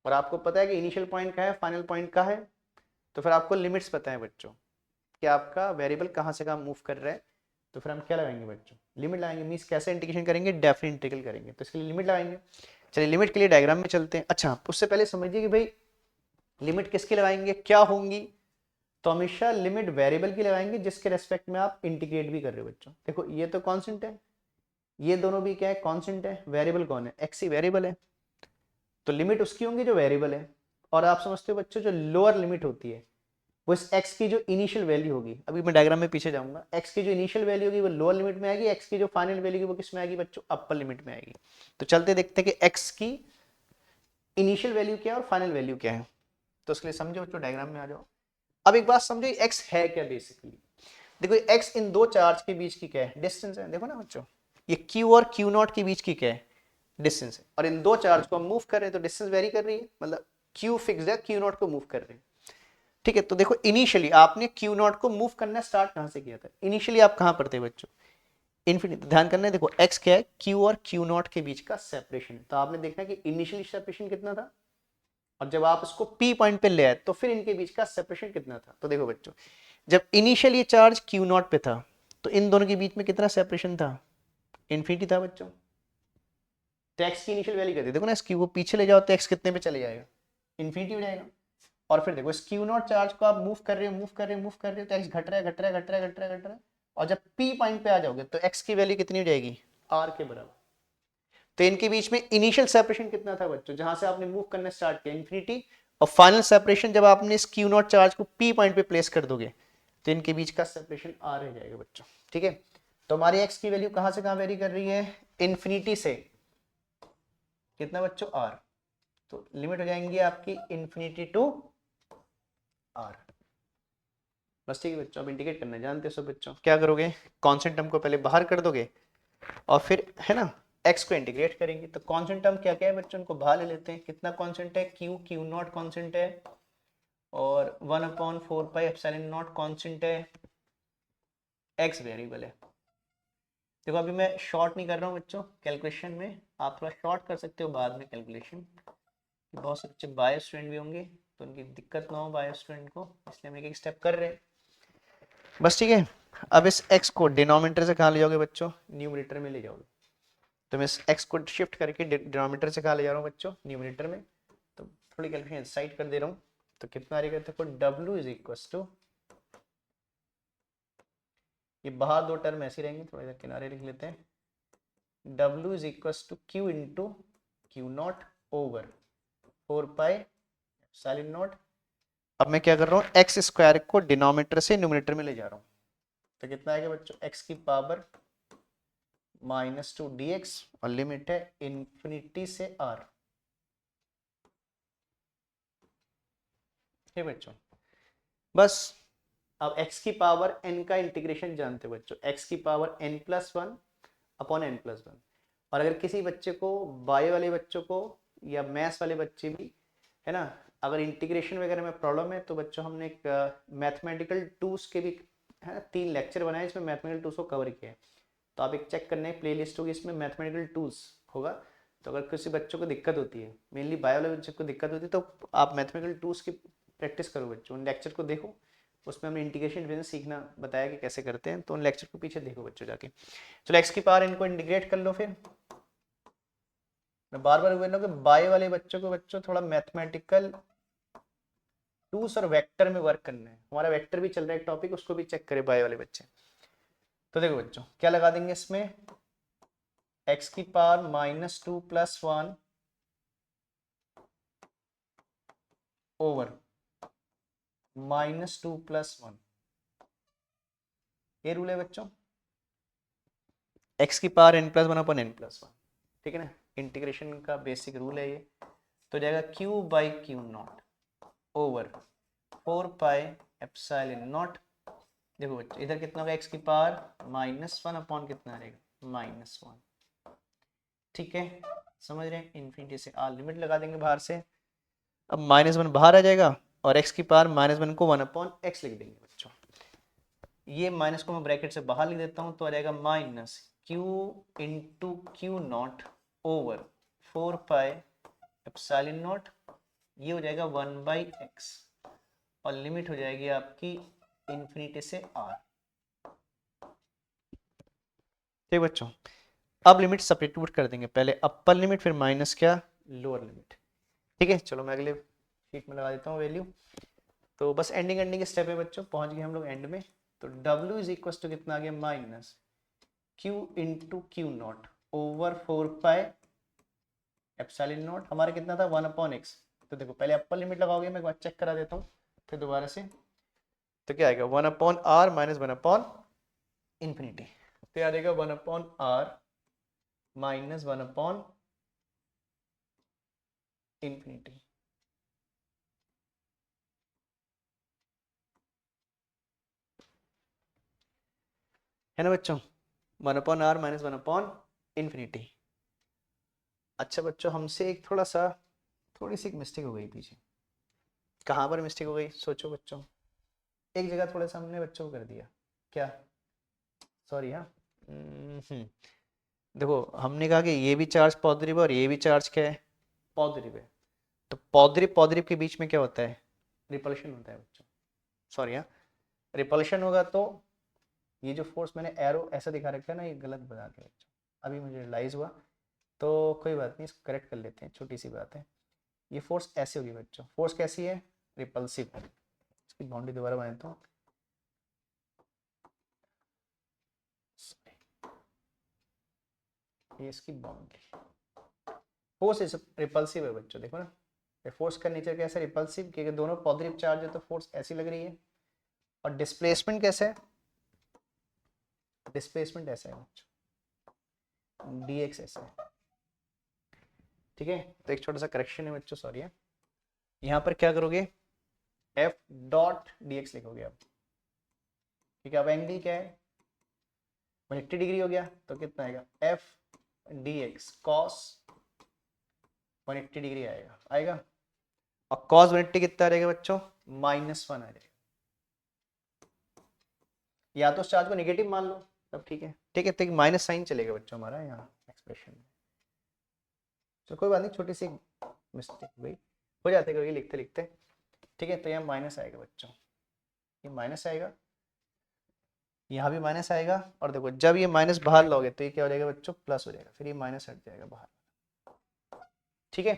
और आपको पता है कि इनिशियल पॉइंट का है, फाइनल पॉइंट का है, तो फिर आपको लिमिट्स पता है बच्चों कि आपका वेरिएबल कहां से कहां मूव कर रहा है, तो फिर हम क्या लगाएंगे बच्चों, लिमिट लगाएंगे। मींस कैसे इंटीग्रेशन करेंगे, डेफिनेट इंटीग्रल करेंगे, तो इसके लिए लिमिट लगाएंगे। चलिए लिमिट के लिए डायग्राम में चलते हैं। अच्छा, उससे पहले समझिए कि भाई लिमिट किसकी लगाएंगे, क्या होंगी, तो हमेशा लिमिट वेरिएबल की लगाएंगे जिसके रेस्पेक्ट में आप इंटीग्रेट भी कर रहे हो बच्चों। देखो ये तो कांस्टेंट है, ये दोनों भी क्या है, कांस्टेंट है, वेरिएबल कौन है, एक्स ही वेरिएबल है, तो लिमिट उसकी होंगी जो वेरिएबल है। और आप समझते हो बच्चों जो लोअर लिमिट होती है वो इस x की जो इनिशियल वैल्यू होगी, अभी मैं डायग्राम में पीछे जाऊंगा, x की जो इनिशियल वैल्यू होगी वो लोअर लिमिट में आएगी, x की जो फाइनल वैल्यू होगी वो किस में आएगी बच्चों, अपर लिमिट में आएगी। तो चलते देखते हैं कि x की इनिशियल वैल्यू क्या है और फाइनल वैल्यू क्या है। तो उसके लिए समझो बच्चों, डायग्राम में आ जाओ। अब एक बात समझो, x है क्या बेसिकली, देखो x इन दो चार्ज के बीच की क्या है, डिस्टेंस है। देखो ना बच्चों, ये q और q0 के बीच की क्या है, डिस्टेंस है, और इन दो चार्ज को हम मूव कर रहे हैं तो डिस्टेंस वेरी कर रही है, मतलब q फिक्स है, q0 को मूव कर रहे हैं। ठीक है, तो देखो इनिशियली आपने Q0 को मूव करना स्टार्ट कहां से किया था, इनिशियली आप कहां पर थे बच्चों, इन्फिनिटी। ध्यान करना है, देखो x क्या है, Q और Q0 के बीच का सेपरेशन है, तो आपने देखना कि इनिशियली सेपरेशन कितना था, और जब आप इसको P पॉइंट पे ले आए तो फिर इनके बीच का सेपरेशन कितना था। तो देखो बच्चों, जब इनिशियली ये चार्ज Q0 पे था तो इन दोनों के बीच में कितना सेपरेशन था, इन्फिनिटी था बच्चों। तो x की इनिशियल वैल्यू कहते, देखो ना, इस Q को पीछे ले जाओ तो x कितने पे चले जाएगा, इन्फिनिटी हो जाएगा। और फिर देखो इस Q0 चार्ज को आप मूव कर रहे हो, मूव कर रहे हो, मूव कर रहे हो, तो x घट रहा है, घट रहा है, घट रहा है, घट रहा है, घट रहा है, और जब P पॉइंट पे आ जाओगे तो x की वैल्यू कितनी हो जाएगी, r के बराबर। तो इनके बीच में इनिशियल सेपरेशन कितना था बच्चों, जहां से आपने मूव करना स्टार्ट किया, इन्फिनिटी, और फाइनल सेपरेशन जब आपने इस Q0 चार्ज को P पॉइंट पे प्लेस कर दोगे तो इनके बीच का सेपरेशन r रह जाएगा बच्चों। ठीक है, तो हमारी x की वैल्यू कहां से कहां वेरी कर रही है, इन्फिनिटी से कितना बच्चों, r, तो लिमिट हो जाएंगी आपकी इन्फिनिटी टू r। बस ठीक है बच्चों, अब इंटीग्रेट करना जानते हो सब बच्चों, क्या करोगे, कांस्टेंट टर्म को पहले बाहर कर दोगे और फिर है ना x को इंटीग्रेट करेंगे। तो कांस्टेंट टर्म क्या क्या है बच्चों, उनको बाहर ले लेते हैं। कितना कांस्टेंट है, Q0 कांस्टेंट है, और 1/4πε0 कांस्टेंट है, x वेरिएबल है। देखो अभी मैं शॉर्ट नहीं कर रहा हूँ बच्चों कैलकुलेशन में, आप थोड़ा शॉर्ट कर सकते हो बाद में कैलकुलेशन, बहुत से बच्चे बायो स्टूडेंट भी होंगे तो उनकी दिक्कत ना हो बायो स्टूडेंट को, इसलिए हम एक एक स्टेप कर रहे हैं बस। ठीक है, अब इस x को डिनोमिनेटर से कहाँ ले जाओगे बच्चों, न्यूमरेटर में ले जाओगे। तो मैं इस x को शिफ्ट करके डिनोमिनेटर से कहाँ ले जा रहा हूँ बच्चों, न्यूमरेटर में। तो थोड़ी कैलकुलेशन साइड कर दे रहा हूँ, तो कितना आ रहेगा, देखो w इज इक्वल टू, ये बाहर दो टर्म ऐसे रहेंगे, थोड़ा सा किनारे लिख लेते हैं, w is equal to q into Q0 over 4πε0। अब मैं क्या कर रहा हूँ, एक्स स्क्वायर को डिनोमिनेटर से न्यूमरेटर में ले जा रहा हूँ, तो कितना आएगा बच्चों, x की पावर -2 dx, और लिमिट है इन्फिनिटी से r। ठीक बच्चों, बस अब x की पावर n का इंटीग्रेशन जानते हो बच्चों, x की पावर n+1 अपॉन n+1। और अगर किसी बच्चे को, बायो वाले बच्चों को या मैथ्स वाले बच्चे भी है ना, अगर इंटीग्रेशन वगैरह में प्रॉब्लम है तो बच्चों हमने एक मैथमेटिकल टूल्स के भी है ना 3 लेक्चर बनाए इसमें मैथमेटिकल टूल्स को कवर किया है, तो आप एक चेक करने प्ले लिस्ट होगी, इसमें मैथमेटिकल टूल्स होगा। तो अगर किसी बच्चों को दिक्कत होती है, मेनली बायो वाले बच्चों को दिक्कत होती है, तो आप मैथमेटिकल टूल्स की प्रैक्टिस करो बच्चों, उन लेक्चर को देखो, उसमें हमने इंटीग्रेशन बिजनेस सीखना बताया कि कैसे करते हैं, तो उन लेक्चर को पीछे देखो बच्चों जाके। चलो एक्स की पावर इनको इंटीग्रेट कर लो। फिर मैं बार बार बोल रहा हूँ कि बायो वाले बच्चों को बच्चों थोड़ा मैथमेटिकल टूल्स और वेक्टर में वर्क करना है, हमारा वेक्टर भी चल रहा है टॉपिक, उसको भी चेक करें बायो वाले बच्चे। तो देखो बच्चों क्या लगा देंगे इसमें, x की पावर -2 + 1 ओवर -2 + 1 ये रूल है बच्चों, x की पावर n+1/n+1, ठीक है ना, इंटीग्रेशन का बेसिक रूल है ये। तो जाएगा q/q0 ओवर 4πε0। देखो बच्चों इधर कितना होगा, x की पावर -1 अपॉन कितना रहेगा, -1, ठीक है, समझ रहे हैं, इन्फिनिटी से आर लिमिट लगा देंगे बाहर से, अब -1 बाहर आ जाएगा और x की पावर -1 को 1/x लिख देंगे बच्चों। ये माइनस को मैं ब्रैकेट से बाहर लिख देता हूँ, तो आ जाएगा -q/q0 ओवर 4πε0, ये हो जाएगा 1/x और लिमिट हो जाएगी आपकी इन्फिनिटी से r। ठीक बच्चों, अब लिमिट सब्स्टिट्यूट कर देंगे, पहले अपर लिमिट फिर माइनस क्या, लोअर लिमिट, ठीक है। चलो मैं अगले शीट में लगा देता हूँ वैल्यू। तो बस एंडिंग के स्टेप है बच्चों, पहुंच गए हम लोग एंड में। तो W इज इक्वल टू कितना आ गया, -q/q0 ओवर 4πε0, हमारा कितना था 1/x। तो देखो पहले अपर लिमिट लगाओगे, मैं एक बार चेक करा देता हूँ फिर दोबारा से। तो क्या आएगा, 1/r माइनस 1/∞। तो याद आएगा 1/r माइनस 1/∞, है ना बच्चों, 1/r माइनस 1/∞। अच्छा बच्चों, हमसे एक थोड़ी सी मिस्टेक हो गई पीछे। कहाँ पर मिस्टेक हो गई, सोचो बच्चों, एक जगह थोड़ा सा हमने बच्चों को कर दिया, क्या, सॉरी हाँ, देखो हमने कहा कि ये भी चार्ज पॉजिटिव है और ये भी चार्ज क्या है, पॉजिटिव है। तो पॉजिटिव पॉजिटिव के बीच में क्या होता है, रिपल्शन होता है बच्चों, सॉरी हाँ, रिपल्शन होगा। तो ये जो फोर्स मैंने एरो ऐसा दिखा रखा है ना, ये गलत बता दिया बच्चों, अभी मुझे रियलाइज हुआ। तो कोई बात नहीं, इसको करेक्ट कर लेते हैं, छोटी सी बात है। ये फोर्स ऐसी होगी बच्चों, फोर्स कैसी है, रिपल्सिव है। इसकी बाउंड्री दोबारा बना देता हूँ, ये इसकी बाउंड्री, फोर्स इज रिपल्सिव है बच्चों, देखो ना फोर्स का नेचर कैसा है, रिपल्सिव, क्योंकि दोनों पॉजिटिव चार्ज है तो फोर्स ऐसी लग रही है। और डिस्प्लेसमेंट कैसा है, डिस्प्लेसमेंट ऐसा है बच्चों, dx ऐसा है, ठीक है। तो एक छोटा सा करेक्शन है बच्चों, सॉरी है, यहाँ पर क्या करोगे, f डॉट dx लिखोगे आप, ठीक है। अब एंगल क्या है, 180 डिग्री हो गया, तो कितना आएगा, f dx cos 180 डिग्री आएगा। और cos 180 कितना आ जाएगा बच्चों, -1 आ जाएगा। या तो चार्ज को नेगेटिव मान लो, तब ठीक है, ठीक है, तो माइनस साइन चलेगा बच्चों हमारा यहाँ एक्सप्रेशन में। तो कोई बात नहीं, छोटी सी मिस्टेक हुई, हो जाते कभी लिखते लिखते, ठीक है। तो यहाँ माइनस आएगा बच्चों, ये माइनस आएगा, यहाँ भी माइनस आएगा, और देखो जब ये माइनस बाहर लोगे तो ये क्या हो जाएगा बच्चों, प्लस हो जाएगा, फिर ये माइनस हट जाएगा बाहर, ठीक है।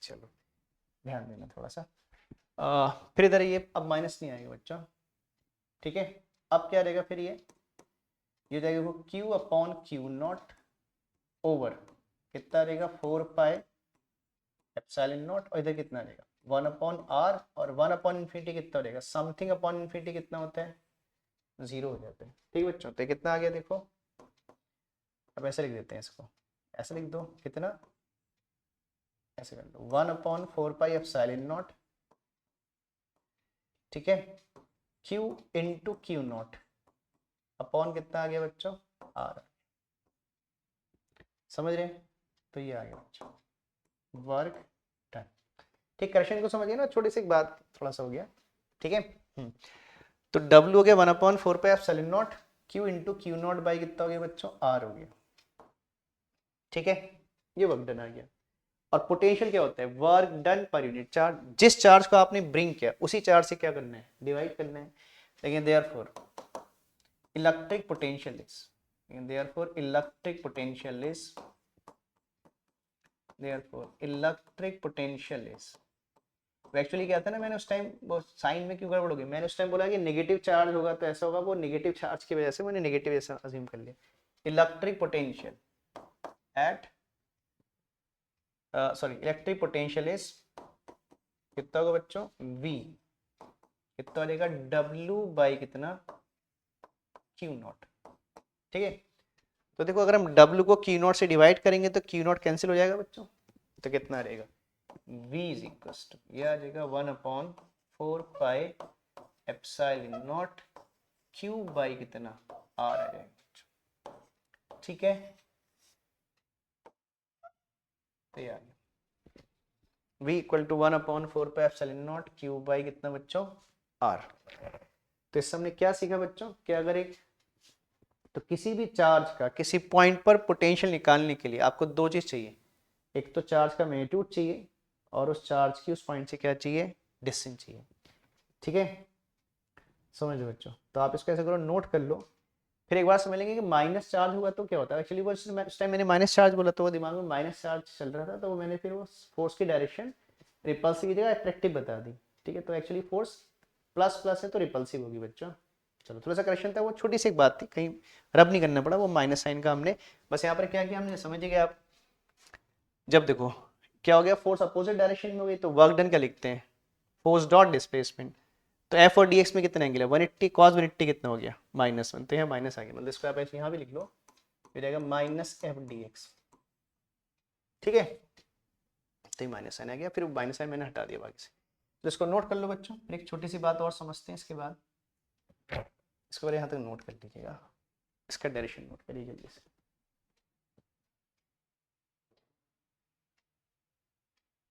चलो ध्यान देना थोड़ा सा, फिर इधर ये अब माइनस नहीं आएगा बच्चों, ठीक है। अब क्या रहेगा, फिर ये हो जाएगा q/q0 ओवर कितना रहेगा, 4πε0, और इधर कितना रहेगा 1/r, और 1/∞ कितना रहेगा, समथिंग अपॉन इन्फिनिटी कितना होता है, 0 हो जाता है, ठीक है बच्चों। तो कितना आ गया देखो, अब ऐसे लिख देते हैं इसको, ऐसे लिख दो, कितना, ऐसे कर लो 1/4πε0, ठीक है, q/q0 अपॉन कितना आ गया बच्चों, r, समझ रहे हैं। तो ये आ गया बच्चों वर्क डन, ठीक, करेक्शन को समझ गए ना, छोटी सी बात थोड़ा सा हो गया, ठीक है। तो W हो गया 1/4πε0, q/q0 बाई कितना हो गया बच्चों, r हो गया, ठीक है। ये वर्क डन आ गया। और पोटेंशियल क्या होता है, work done per unit charge, जिस चार्ज को आपने ब्रिंग किया उसी चार्ज से क्या करना है, डिवाइड करना है। लेकिन therefore electric potential is, therefore electric potential is, therefore electric potential is, actually क्या था ना, मैंने उस टाइम वो साइन में क्यों गड़बड़ हो गई, मैंने उस टाइम बोला कि नेगेटिव चार्ज होगा तो ऐसा होगा, वो नेगेटिव चार्ज की वजह से मैंने नेगेटिव ऐसा अज्यूम कर लिया। Electric potential eight sorry electric potential is कितना होगा बच्चों, V कितना हो जाएगा, W बाई कितना, क्यू नॉट। ठीक है, तो देखो अगर हम W को क्यू नॉट से डिवाइड करेंगे तो क्यू नॉट कैंसिल हो जाएगा बच्चों, तो कितना रहेगा V इज इक्वल टू, ये आ जाएगा 1/4 pi epsilon naught q by कितना R आ जाएगा। ठीक है, तो ये आ गया V equal to 1/4 pi epsilon naught q by कितना बच्चों R। तो इससे हमने क्या सीखा बच्चों कि अगर एक तो किसी भी चार्ज का किसी पॉइंट पर पोटेंशियल निकालने के लिए आपको दो चीज चाहिए, एक तो चार्ज का मैग्नीट्यूड चाहिए और उस चार्ज की उस पॉइंट से क्या चाहिए, डिस्टेंस चाहिए। ठीक है, समझ लो बच्चों, तो आप इसको ऐसे करो, नोट कर लो, फिर एक बार समझ लेंगे कि माइनस चार्ज हुआ तो क्या होता है। एक्चुअली वो उस टाइम मैंने माइनस चार्ज बोला तो वो दिमाग में माइनस चार्ज चल रहा था, तो वो मैंने फिर वो फोर्स की डायरेक्शन रिपल्सिव की जगह अट्रैक्टिव बता दी। ठीक है, तो एक्चुअली फोर्स प्लस प्लस है तो रिपल्सिव होगी बच्चों। चलो थोड़ा सा करेक्शन था, वो छोटी सी एक बात थी, कहीं रब नहीं करना पड़ा, वो माइनस साइन का हमने बस यहाँ पर क्या किया हमने, समझ गए आप। जब देखो क्या हो गया, फोर्स अपोजिट डायरेक्शन में हो गई तो वर्क डन क्या लिखते हैं, फोर्स डॉट डिस्प्लेसमेंट। तो एफ और डी एक्स में कितना एंगल है 180, कॉस 180 कितना हो गया -1, तो यहाँ माइनस आ गया, मतलब इसको आप ऐसे यहाँ भी लिख लो, फिर आएगा -f/dx। ठीक है, तो ये माइनस साइन आ गया, फिर माइनस साइन मैंने हटा दिया बाकी से। तो इसको नोट कर लो बच्चों, फिर एक छोटी सी बात और समझते हैं इसके बाद, इसको बारे यहाँ तक नोट कर लीजिएगा, इसका डायरेक्शन नोट करिए जल्दी से।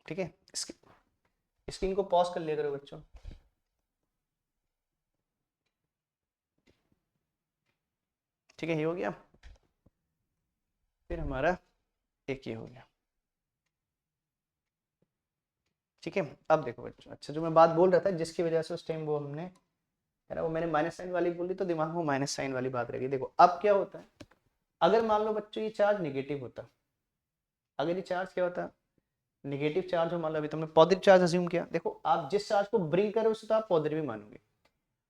ठीक है, स्क्रीन को पॉज कर लिया करो बच्चों। ठीक है, ये हो गया, फिर हमारा एक ये हो गया। ठीक है, अब देखो बच्चों, अच्छा जो मैं बात बोल रहा था जिसकी वजह से उस टाइम वो हमने है ना, वो मैंने माइनस साइन वाली बोली तो दिमाग में माइनस साइन वाली बात रह गई। देखो अब क्या होता है, अगर मान लो बच्चों ये चार्ज निगेटिव होता, अगर ये चार्ज क्या होता, निगेटिव चार्ज हो, मान लो अभी तुमने पॉजिटिव चार्ज अज्यूम किया, देखो आप जिस चार्ज को ब्रिंग करो उसे तो आप पॉजिटिव मानोगे।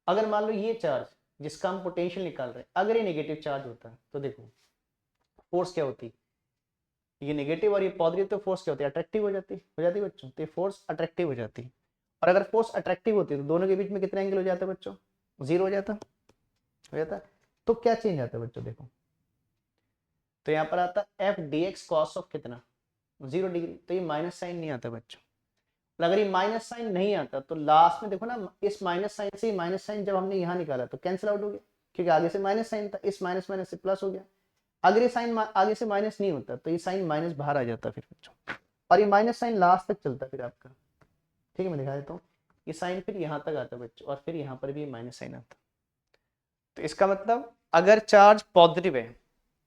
अगर मान लो ये चार्ज जिसका हम पोटेंशियल निकाल रहे हैं अगर ये नेगेटिव चार्ज होता है तो देखो फोर्स क्या होती, ये नेगेटिव और ये पॉजिटिव, तो फोर्स क्या होती है, अट्रैक्टिव हो जाती बच्चों, तो ये फोर्स अट्रैक्टिव हो जाती है। और अगर फोर्स अट्रैक्टिव होती है तो दोनों के बीच में कितना एंगल हो जाता है बच्चों, 0 हो जाता। तो क्या चेंज आता है बच्चों, देखो तो यहाँ पर आता है F D x cos of कितना 0 डिग्री, तो ये माइनस साइन नहीं आता बच्चों। अगर ये माइनस साइन नहीं आता तो लास्ट में देखो ना, इस माइनस साइन से माइनस साइन जब हमने यहाँ निकाला तो कैंसिल आउट हो गया, क्योंकि आगे से माइनस साइन था, इस माइनस माइनस से प्लस हो गया। अगर ये साइन आगे से माइनस नहीं होता तो ये साइन माइनस बाहर आ जाता फिर बच्चों, और ये माइनस साइन लास्ट तक चलता फिर आपका। ठीक है, मैं दिखा देता हूँ, ये साइन फिर यहाँ तक आता बच्चों, और फिर यहाँ पर भी माइनस साइन आता। तो इसका मतलब अगर चार्ज पॉजिटिव है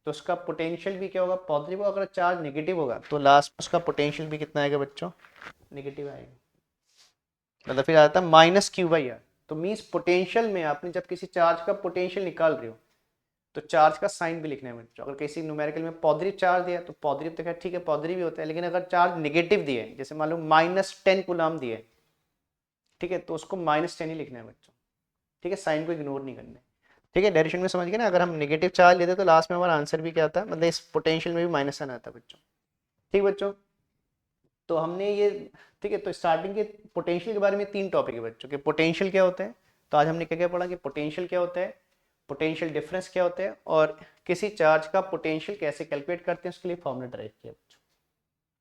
तो उसका पोटेंशियल भी क्या होगा, पॉजिटिव होगा। अगर चार्ज नेगेटिव होगा तो लास्ट उसका पोटेंशियल भी कितना आएगा बच्चों, नेगेटिव आएगा। मतलब फिर आता है -q/r। तो मीन्स पोटेंशियल में आपने जब किसी चार्ज का पोटेंशियल निकाल रहे हो तो चार्ज का साइन भी लिखना है बच्चों। अगर किसी न्यूमेरिकल में पॉजिटिव चार्ज दिया तो पॉजिटिव तो ठीक है, पॉजिटिव भी होता है, लेकिन अगर चार्ज नेगेटिव दिए, जैसे मान लो -10 कूलम दिए, ठीक है, तो उसको -10 ही लिखना है बच्चों। ठीक है, साइन को इग्नोर नहीं करना है। ठीक है, डायरेक्शन में समझ गए ना, अगर हम नेगेटिव चार्ज लेते तो लास्ट में हमारा आंसर भी क्या आता है, मतलब इस पोटेंशियल में भी माइनस साइन आता है बच्चों। ठीक बच्चों, तो हमने ये, ठीक है, तो स्टार्टिंग के पोटेंशियल के बारे में 3 टॉपिक है बच्चों के, पोटेंशियल क्या होता है, तो आज हमने क्या क्या पढ़ा कि पोटेंशियल क्या होता है, पोटेंशियल डिफरेंस क्या होता है, और किसी चार्ज का पोटेंशियल कैसे कैलकुलेट करते हैं उसके लिए फॉर्मूला ड्राइव किया बच्चों।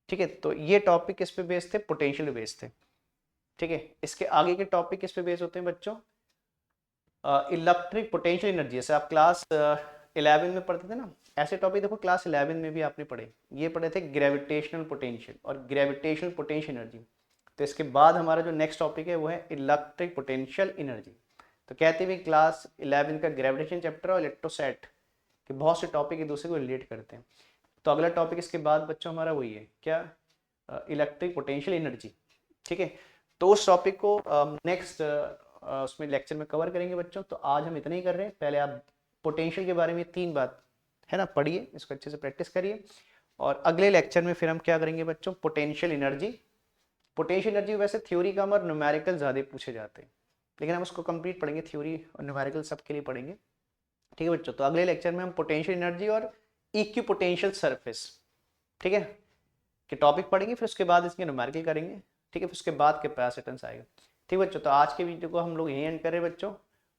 ठीक है, तो ये टॉपिक किस पे बेस्ड थे, पोटेंशियल पे बेस्ड थे। ठीक है, इसके आगे के टॉपिक किस पे बेस्ड होते हैं बच्चों, इलेक्ट्रिक पोटेंशियल एनर्जी। जैसे आप क्लास 11 में पढ़ते थे ना, ऐसे टॉपिक देखो क्लास 11 में भी आपने पढ़े, ये पढ़े थे ग्रेविटेशनल पोटेंशियल और ग्रेविटेशनल पोटेंशियल एनर्जी। तो इसके बाद हमारा जो नेक्स्ट टॉपिक है वो है इलेक्ट्रिक पोटेंशियल एनर्जी। तो कहते हैं क्लास 11 का ग्रेविटेशन चैप्टर और इलेक्ट्रोस्टैट के बहुत से टॉपिक एक दूसरे को रिलेट करते हैं। तो अगला टॉपिक इसके बाद बच्चों हमारा वही है क्या, इलेक्ट्रिक पोटेंशियल एनर्जी। ठीक है, तो उस टॉपिक को नेक्स्ट उसमें लेक्चर में कवर करेंगे बच्चों। तो आज हम इतना ही कर रहे हैं, पहले आप पोटेंशियल के बारे में 3 बात है ना पढ़िए, इसको अच्छे से प्रैक्टिस करिए, और अगले लेक्चर में फिर हम क्या करेंगे बच्चों, पोटेंशियल एनर्जी। पोटेंशियल एनर्जी वैसे थ्योरी का और न्यूमेरिकल ज़्यादा पूछे जाते हैं, लेकिन हम उसको कंप्लीट पढ़ेंगे, थ्योरी और न्यूमेरिकल सबके लिए पढ़ेंगे। ठीक है बच्चों, तो अगले लेक्चर में हम पोटेंशियल एनर्जी और इक्वी पोटेंशियल सरफेस, ठीक है, के टॉपिक पढ़ेंगे, फिर उसके बाद इसके न्यूमेरिकल करेंगे। ठीक है, फिर उसके बाद कैपेसिटेंस आएगा। ठीक बच्चों, तो आज के वीडियो को हम लोग यहीं एंड करें बच्चों,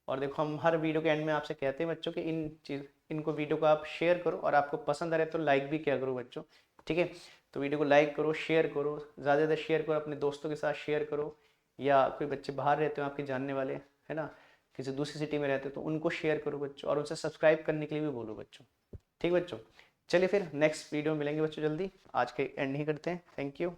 और देखो हम हर वीडियो के एंड में आपसे कहते हैं बच्चों कि इनको वीडियो को आप शेयर करो, और आपको पसंद आ रहा है तो लाइक भी किया करो बच्चों, ठीक है। तो वीडियो को लाइक करो, शेयर करो, ज़्यादा से ज़्यादा शेयर करो, अपने दोस्तों के साथ शेयर करो, या कोई बच्चे बाहर रहते हो आपके जानने वाले, है ना, किसी दूसरी सिटी में रहते हो तो उनको शेयर करो बच्चों, और उनसे सब्सक्राइब करने के लिए भी बोलो बच्चों, ठीक बच्चों। चलिए फिर नेक्स्ट वीडियो में मिलेंगे बच्चों जल्दी, आज के एंड ही करते हैं। Thank you.